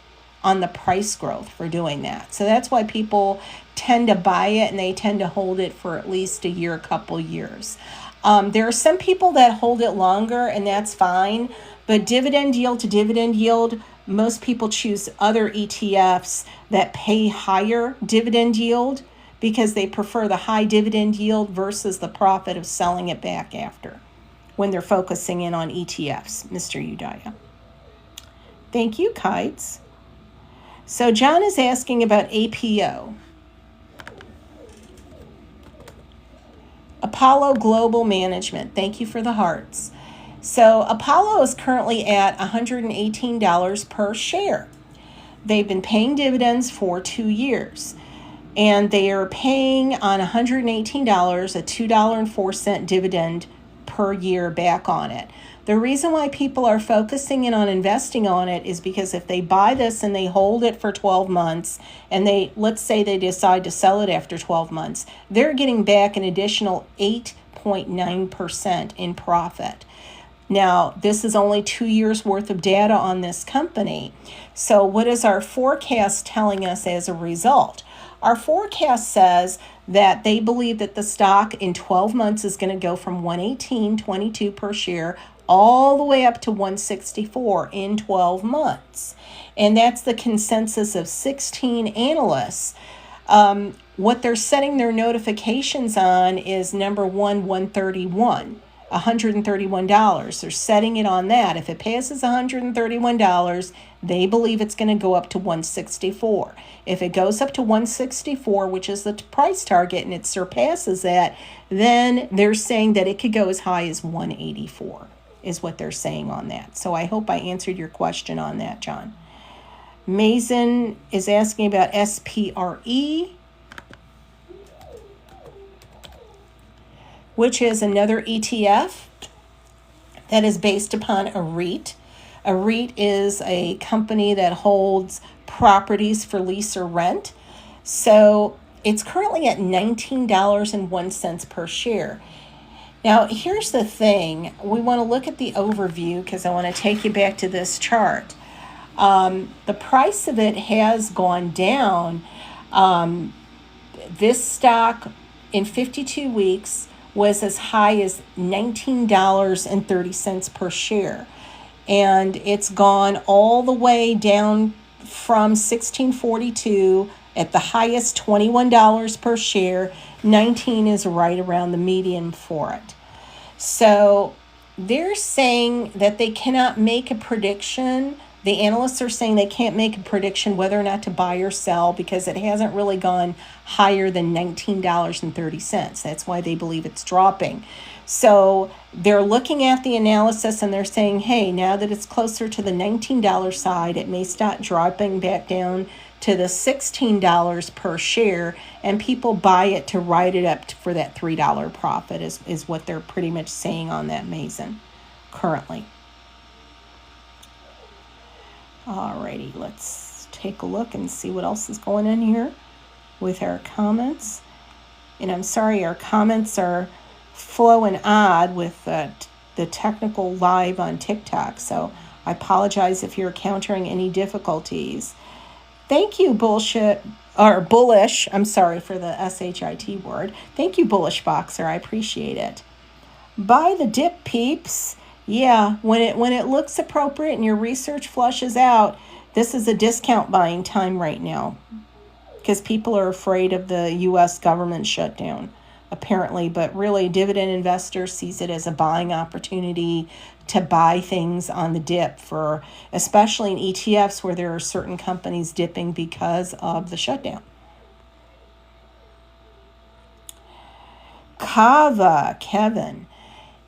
on the price growth for doing that. So that's why people tend to buy it and they tend to hold it for at least a year, a couple years. There are some people that hold it longer, and that's fine. But dividend yield to dividend yield, most people choose other ETFs that pay higher dividend yield because they prefer the high dividend yield versus the profit of selling it back after when they're focusing in on ETFs, Mr. Udaya. Thank you, Kites. So John is asking about APO. Apollo Global Management. Thank you for the hearts. So Apollo is currently at $118 per share. They've been paying dividends for 2 years. And they are paying on $118 a $2.04 dividend per year back on it. The reason why people are focusing in on investing on it is because if they buy this and they hold it for 12 months and let's say they decide to sell it after 12 months, they're getting back an additional 8.9% in profit. Now, this is only 2 years worth of data on this company. So what is our forecast telling us as a result? Our forecast says that they believe that the stock in 12 months is going to go from $118.22 per share all the way up to $164 in 12 months. And that's the consensus of 16 analysts. What they're setting their notifications on is number one, $131. They're setting it on that. If it passes $131, they believe it's going to go up to $164. If it goes up to $164, which is the price target, and it surpasses that, then they're saying that it could go as high as $184, is what they're saying on that. So I hope I answered your question on that, John. Mason is asking about SPRE, which is another ETF that is based upon a REIT. A REIT is a company that holds properties for lease or rent. So it's currently at $19.01 per share. Now, here's the thing. We want to look at the overview because I want to take you back to this chart. The price of it has gone down. This stock in 52 weeks was as high as $19.30 per share. And it's gone all the way down from $16.42 at the highest $21 per share. 19 is right around the median for it. So they're saying that they cannot make a prediction. The analysts are saying they can't make a prediction whether or not to buy or sell because it hasn't really gone higher than $19.30. That's why they believe it's dropping. So they're looking at the analysis and they're saying, hey, now that it's closer to the $19 side, it may start dropping back down to the $16 per share, and people buy it to ride it up for that $3 profit is what they're pretty much saying on that, Mason, currently. Alrighty, let's take a look and see what else is going on here with our comments. And I'm sorry, our comments are flowing odd with the technical live on TikTok, so I apologize if you're encountering any difficulties. Thank you, bullish. I'm sorry for the SHIT word. Thank you, Bullish Boxer. I appreciate it. Buy the dip, peeps. Yeah, when it looks appropriate and your research flushes out, This is a discount buying time right now because people are afraid of the U.S. government shutdown, apparently. But really, dividend investor sees it as a buying opportunity to buy things on the dip, for especially in ETFs where there are certain companies dipping because of the shutdown. Kava, Kevin.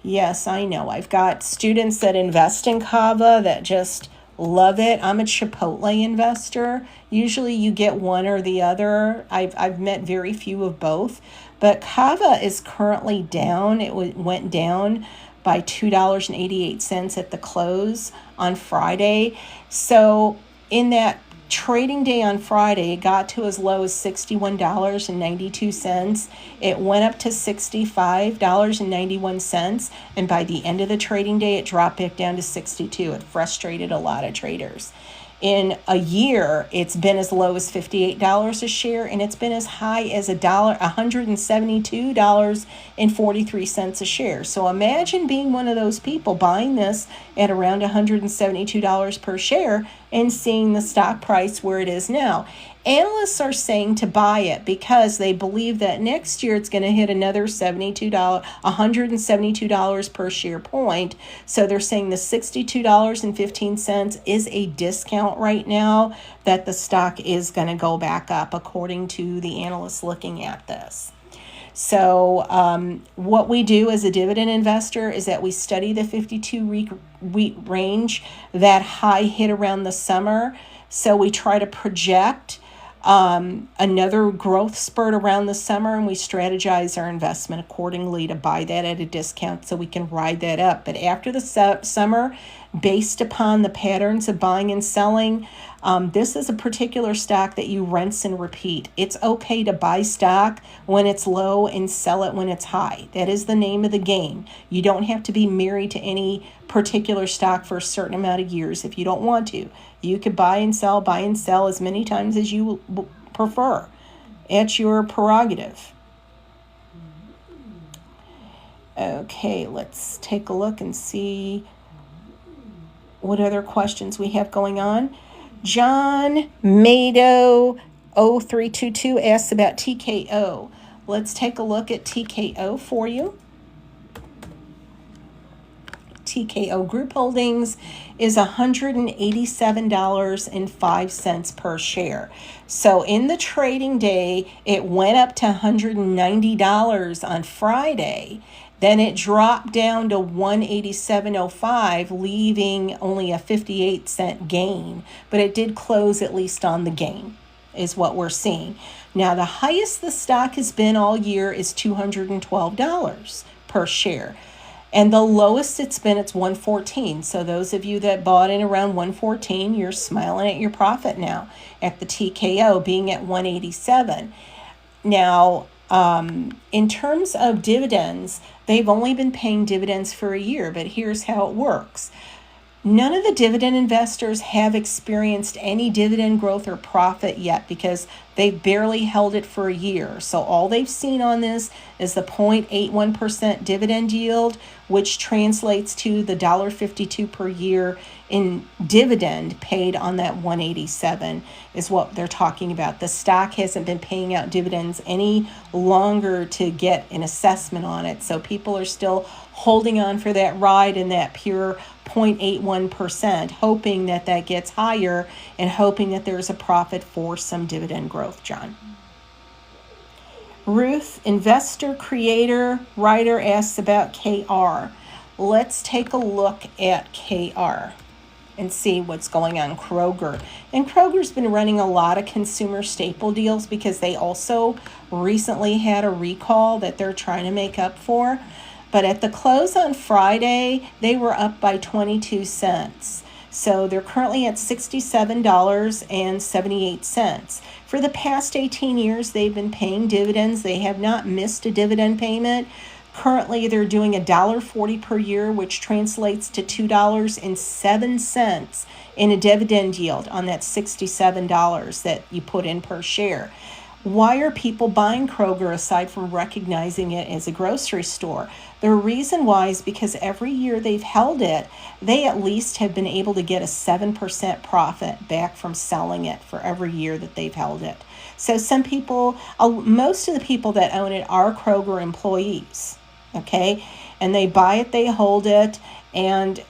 Yes, I know. I've got students that invest in Kava that just love it. I'm a Chipotle investor. Usually you get one or the other. I've met very few of both. But Kava is currently down. It went down by $2.88 at the close on Friday. So in that trading day on Friday, it got to as low as $61.92. It went up to $65.91. And by the end of the trading day, it dropped back down to $62. It frustrated a lot of traders. In a year, it's been as low as $58 a share, and it's been as high as $172.43 a share. So imagine being one of those people buying this at around $172 per share and seeing the stock price where it is now. Analysts are saying to buy it because they believe that next year it's going to hit another $172 per share point. So they're saying the $62.15 is a discount right now, that the stock is going to go back up according to the analysts looking at this. So what we do as a dividend investor is that we study the 52-week range. That high hit around the summer. So we try to project another growth spurt around the summer, and we strategize our investment accordingly to buy that at a discount so we can ride that up. But after the summer, based upon the patterns of buying and selling, this is a particular stock that you rinse and repeat. It's okay to buy stock when it's low and sell it when it's high. That is the name of the game. You don't have to be married to any particular stock for a certain amount of years if you don't want to. You could buy and sell as many times as you prefer. It's your prerogative. Okay, let's take a look and see what other questions we have going on. John Mado 0322 asks about TKO. Let's take a look at TKO for you. TKO Group Holdings is $187.05 per share. So in the trading day, it went up to $190 on Friday. Then it dropped down to $187.05, leaving only a 58-cent gain. But it did close at least on the gain, is what we're seeing. Now, the highest the stock has been all year is $212 per share. And the lowest it's been, it's $114. So those of you that bought in around $114, you're smiling at your profit now at the TKO being at $187. Now, in terms of dividends, they've only been paying dividends for a year, but here's how it works. None of the dividend investors have experienced any dividend growth or profit yet because they've barely held it for a year. So all they've seen on this is the 0.81% dividend yield, which translates to the $1.52 per year in dividend paid on that 187 is what they're talking about. The stock hasn't been paying out dividends any longer to get an assessment on it. So people are still holding on for that ride in that pure 0.81%, hoping that that gets higher and hoping that there's a profit for some dividend growth, John. Ruth, investor, creator, writer, asks about KR. Let's take a look at KR and see what's going on. Kroger. And Kroger's been running a lot of consumer staple deals because they also recently had a recall that they're trying to make up for. But at the close on Friday, they were up by 22 cents. So they're currently at $67.78. For the past 18 years, they've been paying dividends. They have not missed a dividend payment. Currently, they're doing $1.40 per year, which translates to $2.07 in a dividend yield on that $67 that you put in per share. Why are people buying Kroger aside from recognizing it as a grocery store? The reason why is because every year they've held it, they at least have been able to get a 7% profit back from selling it for every year that they've held it. So some people, most of the people that own it are Kroger employees, okay? And they buy it, they hold it, and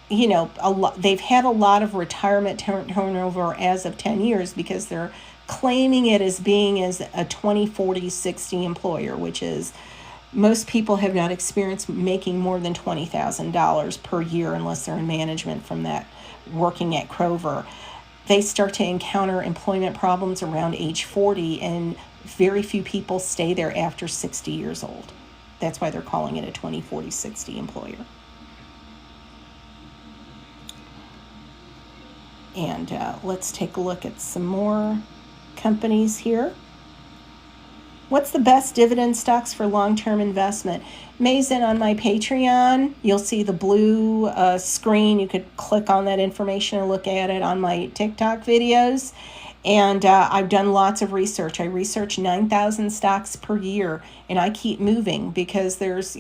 they've had a lot of retirement turnover as of 10 years because they're claiming it as being as a 20, 40, 60 employer, which is most people have not experienced making more than $20,000 per year unless they're in management from that working at Kroger. They start to encounter employment problems around age 40, and very few people stay there after 60 years old. That's why they're calling it a 20, 40, 60 employer. And let's take a look at some more companies here. What's the best dividend stocks for long-term investment? Mason, on my Patreon, you'll see the blue screen. You could click on that information and look at it on my TikTok videos. And I've done lots of research. I research 9,000 stocks per year, and I keep moving because there's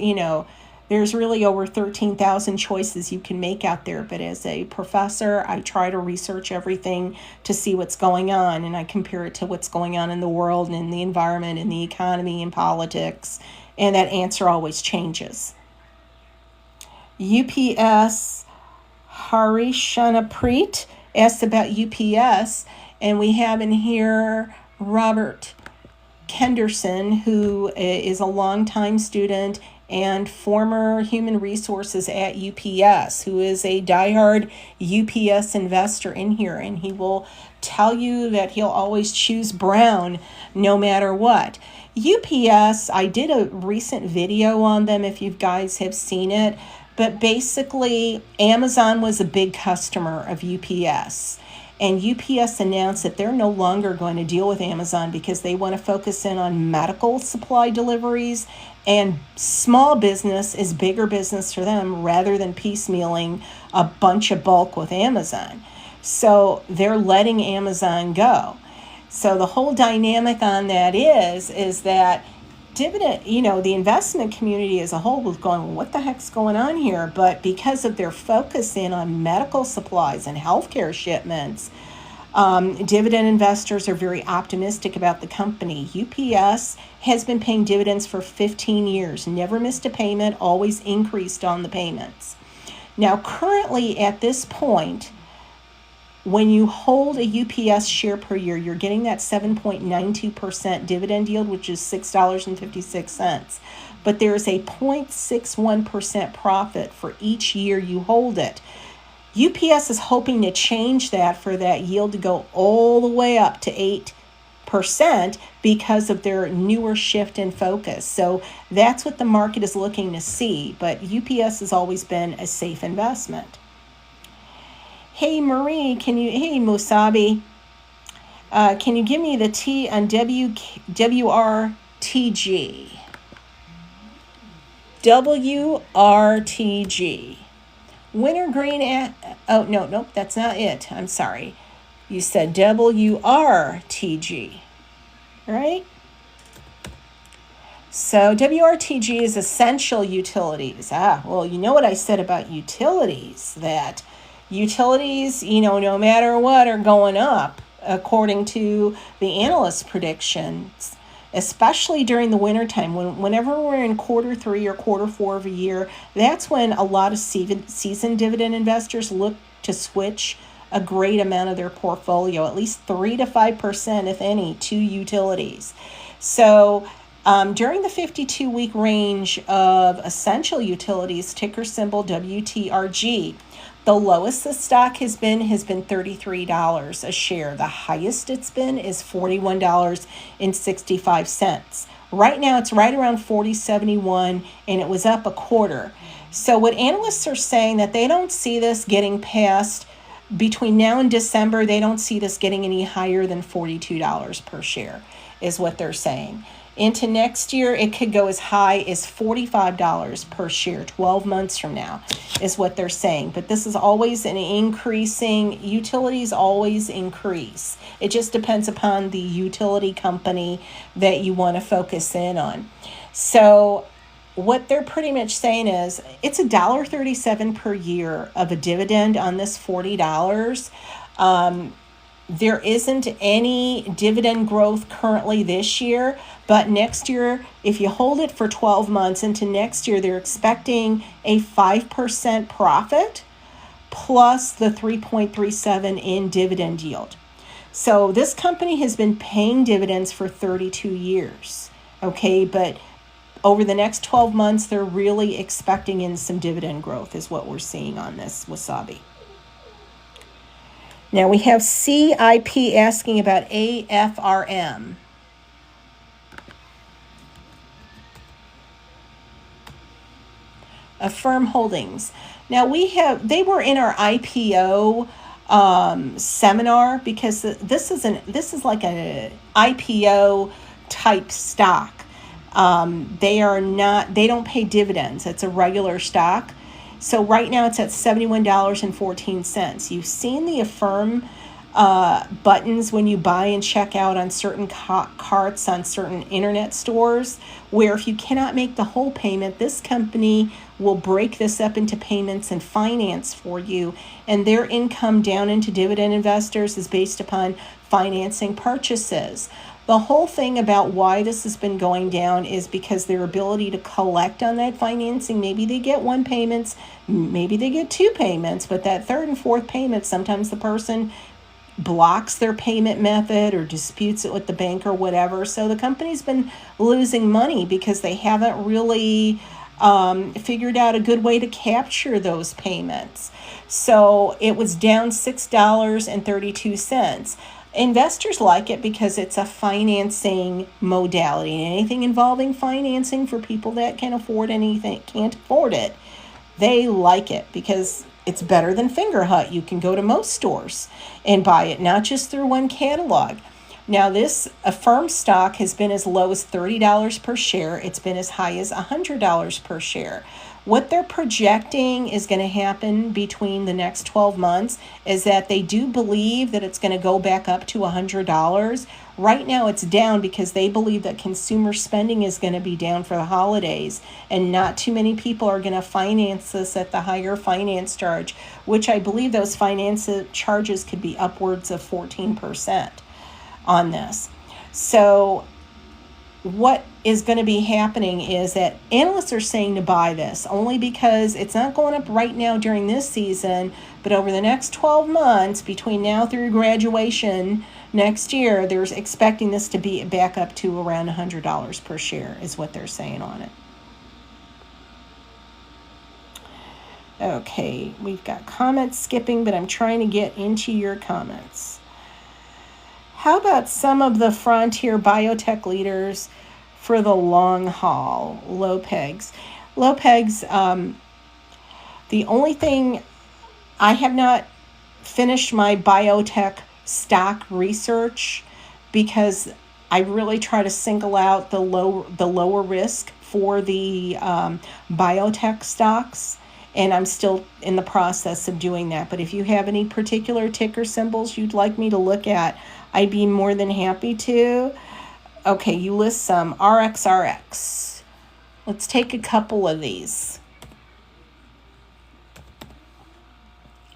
really over 13,000 choices you can make out there. But as a professor, I try to research everything to see what's going on, and I compare it to what's going on in the world and in the environment and the economy and politics, and that answer always changes. UPS, Harishana Preet asked about UPS, and we have in here Robert Kenderson, who is a longtime student and former human resources at UPS, who is a diehard UPS investor in here, and he will tell you that he'll always choose Brown no matter what. UPS, I did a recent video on them if you guys have seen it, but basically Amazon was a big customer of UPS. And UPS announced that they're no longer going to deal with Amazon because they want to focus in on medical supply deliveries, and small business is bigger business for them rather than piecemealing a bunch of bulk with Amazon. So they're letting Amazon go. So the whole dynamic on that is that Dividend, the investment community as a whole was going, well, what the heck's going on here? But because of their focus in on medical supplies and healthcare shipments, dividend investors are very optimistic about the company. UPS has been paying dividends for 15 years, never missed a payment, always increased on the payments. Now, currently at this point, when you hold a UPS share per year, you're getting that 7.92% dividend yield, which is $6.56. But there's a 0.61% profit for each year you hold it. UPS is hoping to change that for that yield to go all the way up to 8% because of their newer shift in focus. So that's what the market is looking to see. But UPS has always been a safe investment. Hey Marie, hey Musabi, can you give me the T on WRTG? WRTG. Wintergreen, nope, that's not it. I'm sorry. You said WRTG, right? So WRTG is essential utilities. Well, you know what I said about utilities, that utilities, no matter what, are going up according to the analyst predictions, especially during the wintertime. Whenever we're in quarter 3 or quarter 4 of a year, that's when a lot of seasoned dividend investors look to switch a great amount of their portfolio, at least 3 to 5%, if any, to utilities. So during the 52-week range of essential utilities, ticker symbol WTRG, the lowest the stock has been $33 a share. The highest it's been is $41.65. Right now it's right around $40.71, and it was up a quarter. So what analysts are saying, that they don't see this getting past, between now and December, they don't see this getting any higher than $42 per share, is what they're saying. Into next year, it could go as high as $45 per share 12 months from now, is what they're saying. But this is always an increasing, utilities always increase. It just depends upon the utility company that you want to focus in on. So what they're pretty much saying is it's $1.37 per year of a dividend on this $40. There isn't any dividend growth currently this year, but next year, if you hold it for 12 months into next year, they're expecting a 5% profit plus the 3.37 in dividend yield. So this company has been paying dividends for 32 years, okay? But over the next 12 months, they're really expecting in some dividend growth is what we're seeing on this wasabi. Now we have CIP asking about AFRM. Affirm Holdings. Now they were in our IPO seminar because this is like an IPO type stock. They don't pay dividends. It's a regular stock. So right now it's at $71.14. You've seen the Affirm buttons when you buy and check out on certain carts on certain internet stores, where if you cannot make the whole payment, this company will break this up into payments and finance for you. And their income down into dividend investors is based upon financing purchases. The whole thing about why this has been going down is because their ability to collect on that financing, maybe they get one payment, maybe they get two payments, but that third and fourth payment, sometimes the person blocks their payment method or disputes it with the bank or whatever. So the company's been losing money because they haven't really figured out a good way to capture those payments. So it was down $6.32. Investors like it because it's a financing modality. Anything involving financing for people that can't afford it, they like it because it's better than Finger Hut. You can go to most stores and buy it, not just through one catalog. Now, this Affirm stock has been as low as $30 per share. It's been as high as $100 per share. What they're projecting is going to happen between the next 12 months is that they do believe that it's going to go back up to $100. Right now it's down because they believe that consumer spending is going to be down for the holidays and not too many people are going to finance this at the higher finance charge, which I believe those finance charges could be upwards of 14% on this. So what is going to be happening is that analysts are saying to buy this only because it's not going up right now during this season, but over the next 12 months between now through graduation next year, they're expecting this to be back up to around $100 per share is what they're saying on it. Okay, we've got comments skipping, but I'm trying to get into your comments. How about some of the frontier biotech leaders for the long haul? Lopez, the only thing, I have not finished my biotech stock research because I really try to single out the lower risk for the biotech stocks. And I'm still in the process of doing that. But if you have any particular ticker symbols you'd like me to look at, I'd be more than happy to. Okay, you list some. RXRX. Let's take a couple of these.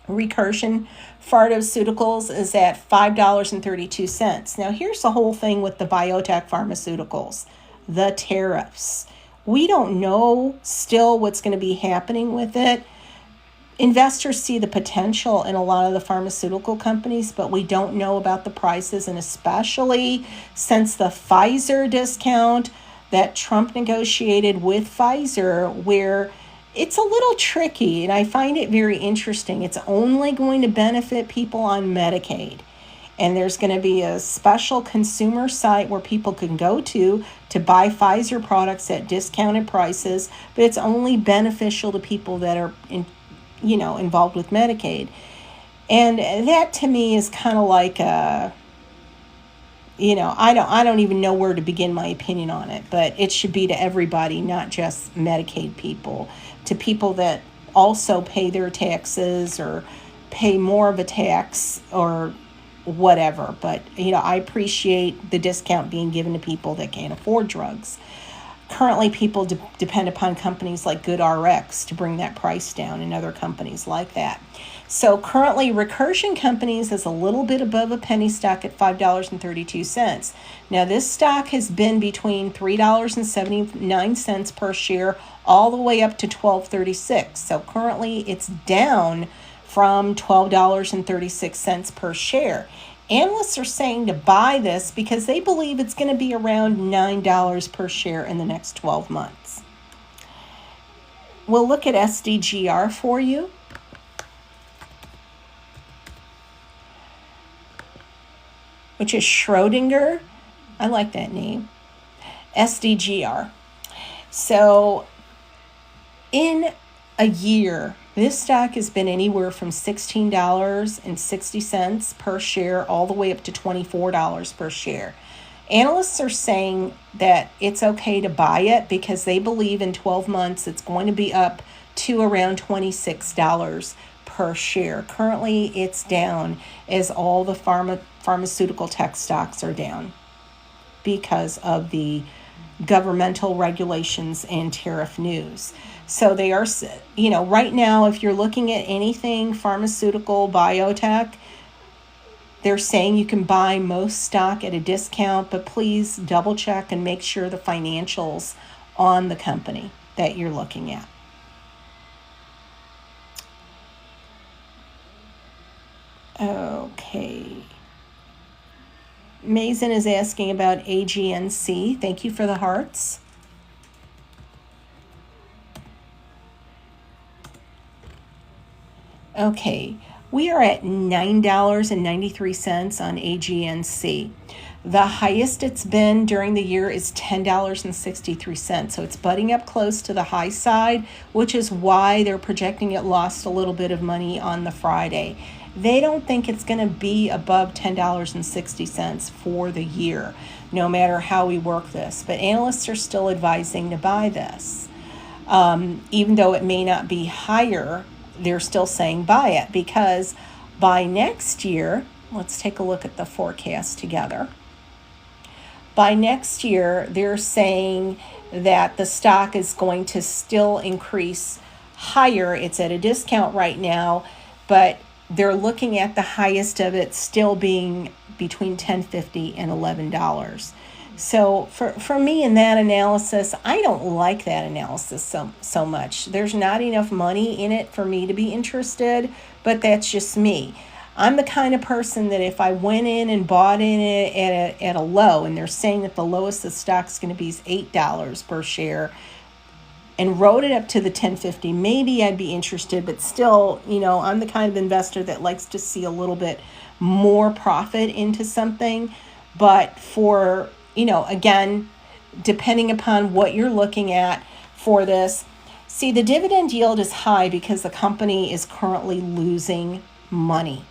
Recursion Pharmaceuticals is at $5.32. Now, here's the whole thing with the biotech pharmaceuticals. The tariffs. We don't know still what's going to be happening with it. Investors see the potential in a lot of the pharmaceutical companies, but we don't know about the prices, and especially since the Pfizer discount that Trump negotiated with Pfizer, where it's a little tricky, and I find it very interesting. It's only going to benefit people on Medicaid. And there's going to be a special consumer site where people can go to buy Pfizer products at discounted prices, but it's only beneficial to people that are involved with Medicaid. And that to me is kind of like I don't even know where to begin my opinion on it, but it should be to everybody, not just Medicaid people, to people that also pay their taxes or pay more of a tax or whatever. But I appreciate the discount being given to people that can't afford drugs. currently people depend upon companies like GoodRx to bring that price down, and other companies like that. So currently Recursion Companies is a little bit above a penny stock at $5.32. Now this stock has been between $3.79 per share all the way up to $12.36. So currently it's down from $12.36 per share. Analysts are saying to buy this because they believe it's going to be around $9 per share in the next 12 months. We'll look at SDGR for you. Which is Schrodinger. I like that name. SDGR. So in a year, this stock has been anywhere from $16.60 per share all the way up to $24 per share. Analysts are saying that it's okay to buy it because they believe in 12 months it's going to be up to around $26 per share. Currently, it's down as all the pharmaceutical tech stocks are down because of the governmental regulations and tariff news. So they are, right now, if you're looking at anything pharmaceutical, biotech, they're saying you can buy most stock at a discount, but please double check and make sure the financials on the company that you're looking at. Okay. Mason is asking about AGNC. Thank you for the hearts. Okay, we are at $9.93 on AGNC. The highest it's been during the year is $10.63. So it's butting up close to the high side, which is why they're projecting it lost a little bit of money on the Friday. They don't think it's going to be above $10.60 for the year, no matter how we work this. But analysts are still advising to buy this. Even though it may not be higher, they're still saying buy it because by next year, let's take a look at the forecast together. By next year, they're saying that the stock is going to still increase higher. It's at a discount right now, but they're looking at the highest of it still being between $10.50 and $11. So for me in that analysis, I don't like that analysis so much. There's not enough money in it for me to be interested, but that's just me. I'm the kind of person that if I went in and bought in it at a low, and they're saying that the lowest the stock's going to be is $8 per share, and rode it up to the $10.50, maybe I'd be interested, but still, I'm the kind of investor that likes to see a little bit more profit into something. But for, again, depending upon what you're looking at for this, see, the dividend yield is high because the company is currently losing money.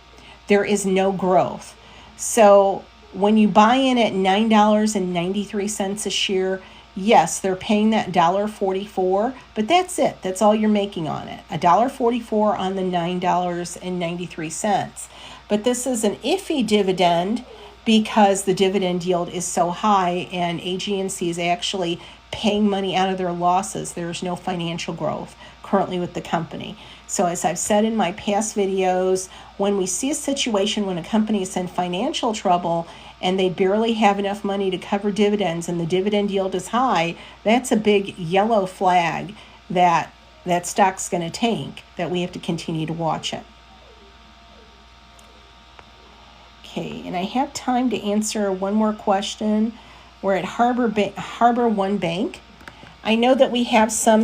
There is no growth. So when you buy in at $9.93 a share, yes, they're paying that $1.44, but that's it. That's all you're making on it. $1.44 on the $9.93. But this is an iffy dividend because the dividend yield is so high and AGNC is actually paying money out of their losses. There's no financial growth currently with the company. So as I've said in my past videos, when we see a situation when a company is in financial trouble and they barely have enough money to cover dividends and the dividend yield is high, that's a big yellow flag that that stock's going to tank, that we have to continue to watch it. Okay, and I have time to answer one more question. We're at Harbor One Bank. I know that we have some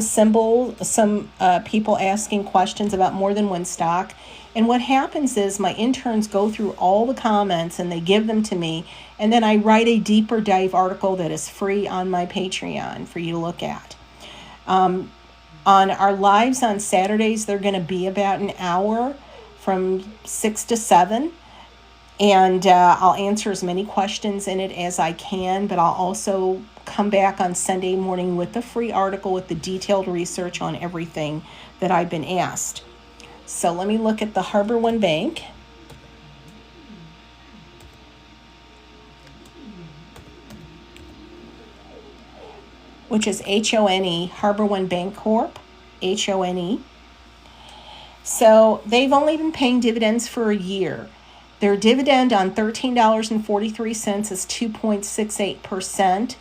people asking questions about more than one stock. And what happens is my interns go through all the comments and they give them to me. And then I write a deeper dive article that is free on my Patreon for you to look at. On our lives on Saturdays, they're going to be about an hour from 6 to 7. And I'll answer as many questions in it as I can, but I'll also come back on Sunday morning with the free article with the detailed research on everything that I've been asked. So let me look at the Harbor One Bank. which is HONE, Harbor One Bank Corp, HONE. So they've only been paying dividends for a year. Their dividend on $13.43 is 2.68%.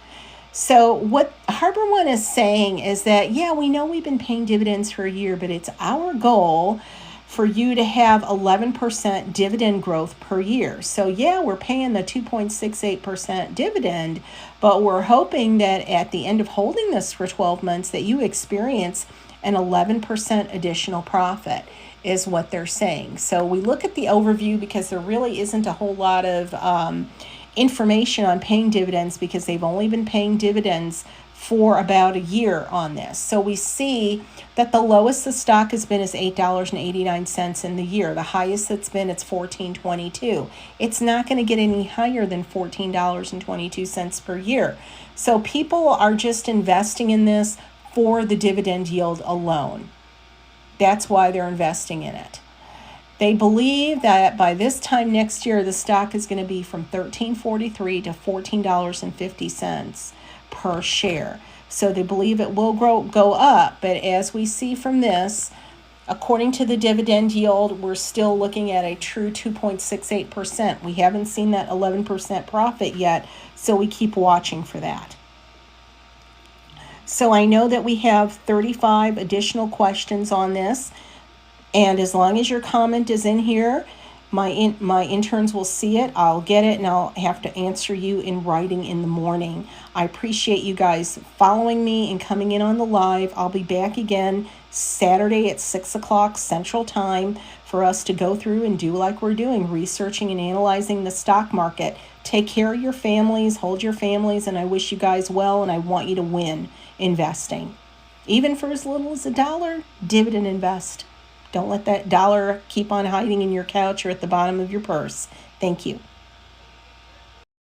So what Harbor One is saying is that, yeah, we know we've been paying dividends for a year, but it's our goal for you to have 11% dividend growth per year. So yeah, we're paying the 2.68% dividend, but we're hoping that at the end of holding this for 12 months that you experience an 11% additional profit is what they're saying. So we look at the overview because there really isn't a whole lot of information on paying dividends because they've only been paying dividends for about a year on this. So we see that the lowest the stock has been is $8.89 in the year. The highest it's been, it's $14.22. It's not going to get any higher than $14.22 per year. So people are just investing in this for the dividend yield alone. That's why they're investing in it. They believe that by this time next year, the stock is going to be from $13.43 to $14.50 per share. So they believe it will go up. But as we see from this, according to the dividend yield, we're still looking at a true 2.68%. We haven't seen that 11% profit yet, so we keep watching for that. So I know that we have 35 additional questions on this. And as long as your comment is in here, my interns will see it. I'll get it, and I'll have to answer you in writing in the morning. I appreciate you guys following me and coming in on the live. I'll be back again Saturday at 6 o'clock Central Time for us to go through and do like we're doing, researching and analyzing the stock market. Take care of your families, hold your families, and I wish you guys well, and I want you to win investing. Even for as little as $1, dividend invest. Don't let that dollar keep on hiding in your couch or at the bottom of your purse. Thank you.